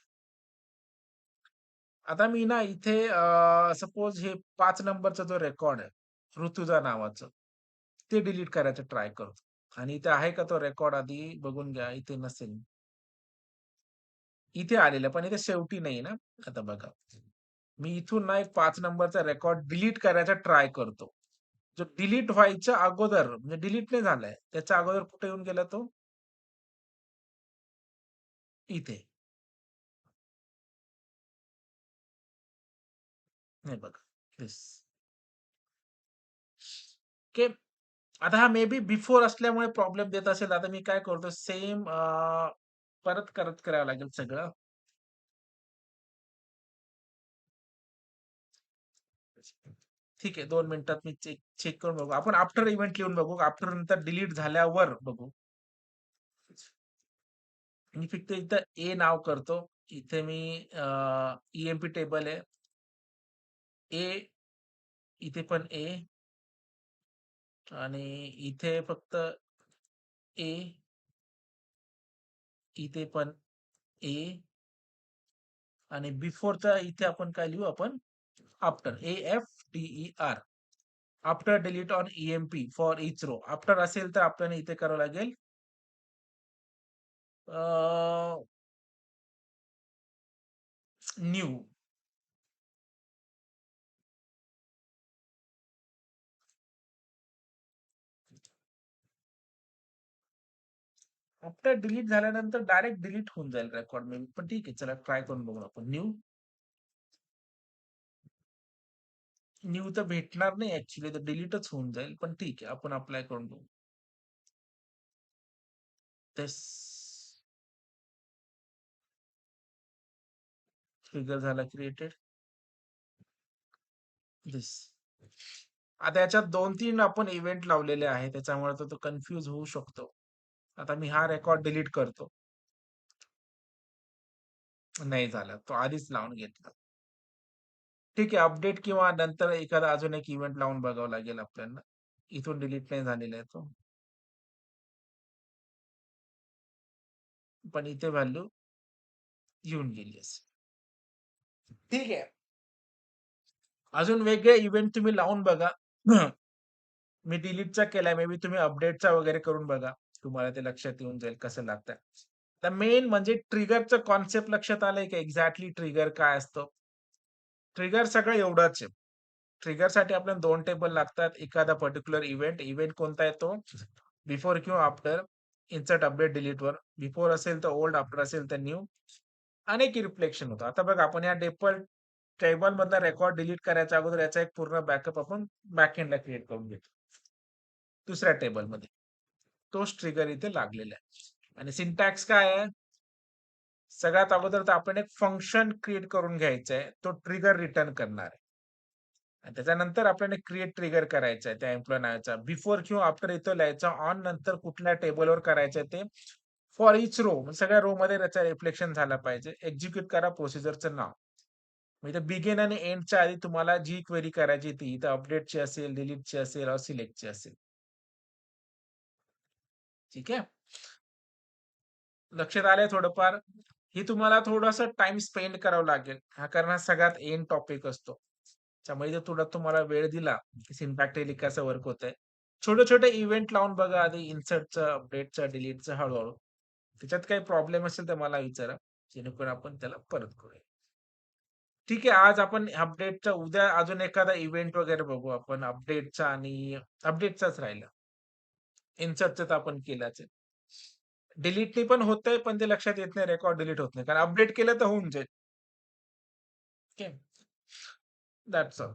Speaker 1: आता मी ना इथे सपोज हे 5 नंबरचा जो रेकॉर्ड आहे, ऋतुजा नावाचं, ते डिलीट करायचा ट्राय करतो. आणि इथे आहे का तो रेकॉर्ड आधी बघून घ्या. इथे नसेल. इथे आलेलं, पण इथे शेवटी नाही ना. आता बघा. मी इथून ना एक 5 नंबरचा रेकॉर्ड डिलीट करायचा ट्राय करतो. जो डिलीट व्हायच्या अगोदर म्हणजे डिलीट नाही झालाय. त्याच्या अगोदर कुठे येऊन गेला तो? इथे. हे बघा. येस. ओके. आता हा मे बी बिफोर असल्यामुळे प्रॉब्लेम देत असेल. आता मी काय करतो सेम परत करावं लागेल सगळं. ठीक आहे. 2 मिनिटात मी चेक चेक करून बघू. आपण आफ्टर इव्हेंट लिहून बघू. आफ्टर नंतर डिलीट झाल्यावर बघू. मी फक्त इथं ए नाव करतो. इथे मी EMP टेबल आहे. ए, इथे पण ए आणि इथे फक्त ए, इथे पण ए आणि बिफोरचा इथे आपण काय लिहू आपण after AFTER. After delete on EMP for each row. After असेल तर आपल्याला इथे करावं लागेल न्यू. आफ्टर डिलीट झाल्यानंतर डायरेक्ट डिलीट होऊन जाईल रेकॉर्ड मे पण ठीक आहे. चला ट्राय करून बघू आपण. न्यू तर भेटणार नाही ऍक्च्युली, तर डिलीटच होऊन जाईल. पण ठीक आहे, आपण अप्लाय करून बघू. तेच ट्रिगर झाला क्रिएटेड. दिस. आता याच्यात 2-3 आपण इव्हेंट लावलेले आहेत. त्याच्यामुळे तो कन्फ्यूज होऊ शकतो. आता मी हा रेकॉर्ड डिलीट करतो. नाही झाला. तो आधीच लावून घेतला. ठीक आहे. अपडेट किंवा नंतर एखादा अजून एक इव्हेंट लावून बघावं लागेल आपल्याला. इथून डिलीट नाही झालेला आहे तो. पण इथे व्हॅल्यू येऊन गेली असेल. ठीक आहे. अजून वेगळे इव्हेंट तुम्ही लावून बघा. मी डिलीटचा केलाय. मे बी तुम्ही अपडेटचा वगैरे करून बघा. तुम्हाला ते लक्षात येऊन जाईल कसं लागतंय. तर मेन म्हणजे ट्रिगरचं कॉन्सेप्ट लक्षात आलंय की एक्झॅक्टली ट्रिगर काय असतं? ट्रिगर सगळं एवढंच आहे. ट्रिगरसाठी आपल्याला 2 टेबल लागतात. एखादा पर्टिक्युलर इव्हेंट कोणता येतो? बिफोर किंवा आफ्टर, इन्सर्ट, अपडेट, डिलीटवर. बिफोर असेल तर ओल्ड, आफ्टर असेल तर न्यू. आणि एक रिफ्लेक्शन होतं. आता बघा आपण या टेबलमधला रेकॉर्ड डिलीट करायच्या अगोदर याचा एक पूर्ण बॅकअप आपण बॅकएंडला क्रिएट करून घेतो. दुसऱ्या टेबलमध्ये. तोच ट्रिगर इथे लागलेला आहे. आणि सिंटॅक्स काय आहे? सगळ्यात अगोदर तर आपण एक फंक्शन क्रिएट करून घ्यायचा आहे. तो ट्रिगर रिटर्न करणार आहे. आणि त्याच्यानंतर आपल्याला क्रिएट ट्रिगर करायचा आहे त्या एम्प्लॉयी नावाचा. बिफोर किंवा आफ्टर इथं लिहायचं. ऑन नंतर कुठल्या टेबलवर करायचं ते. फॉर ईच रो सगळ्या रोमध्ये त्याचं रिफ्लेक्शन झालं पाहिजे. एक्झिक्यूट करा प्रोसिजरचं नाव. मग इथे बिगिन आणि एंडच्या आधी तुम्हाला जी क्वेरी करायची ती इथं अपडेटची असेल, डिलीटची असेल, सिलेक्टची असेल. ठीक आहे? लक्षात आलंय थोडंफार? ही तुम्हाला थोडासा टाईम स्पेंड करावा लागेल. कारण हा सगळ्यात एंड टॉपिक असतो. त्यामुळे जर थोडा तुम्हाला वेळ दिला, की सिंटॅक्टिकली कसं वर्क होतंय. छोटे-छोटे इव्हेंट लावून बघा आधी इन्सर्टचं, अपडेटचं, डिलीटचं हळू त्याच्यात काही प्रॉब्लेम असेल तर मला विचारा. जेणेकरून आपण त्याला परत करूया. ठीक आहे, आज आपण अपडेटचा उद्या अजून एखादा इव्हेंट वगैरे बघू आपण अपडेटचा आणि अपडेटचाच राहिला. इन्सर्टचं तर आपण केलाच आहे. डिलीटनी पण होतंय, पण ते लक्षात येत नाही रेकॉर्ड डिलीट होत नाही. कारण अपडेट केलं तर होऊन जाईल. ओके. That's all.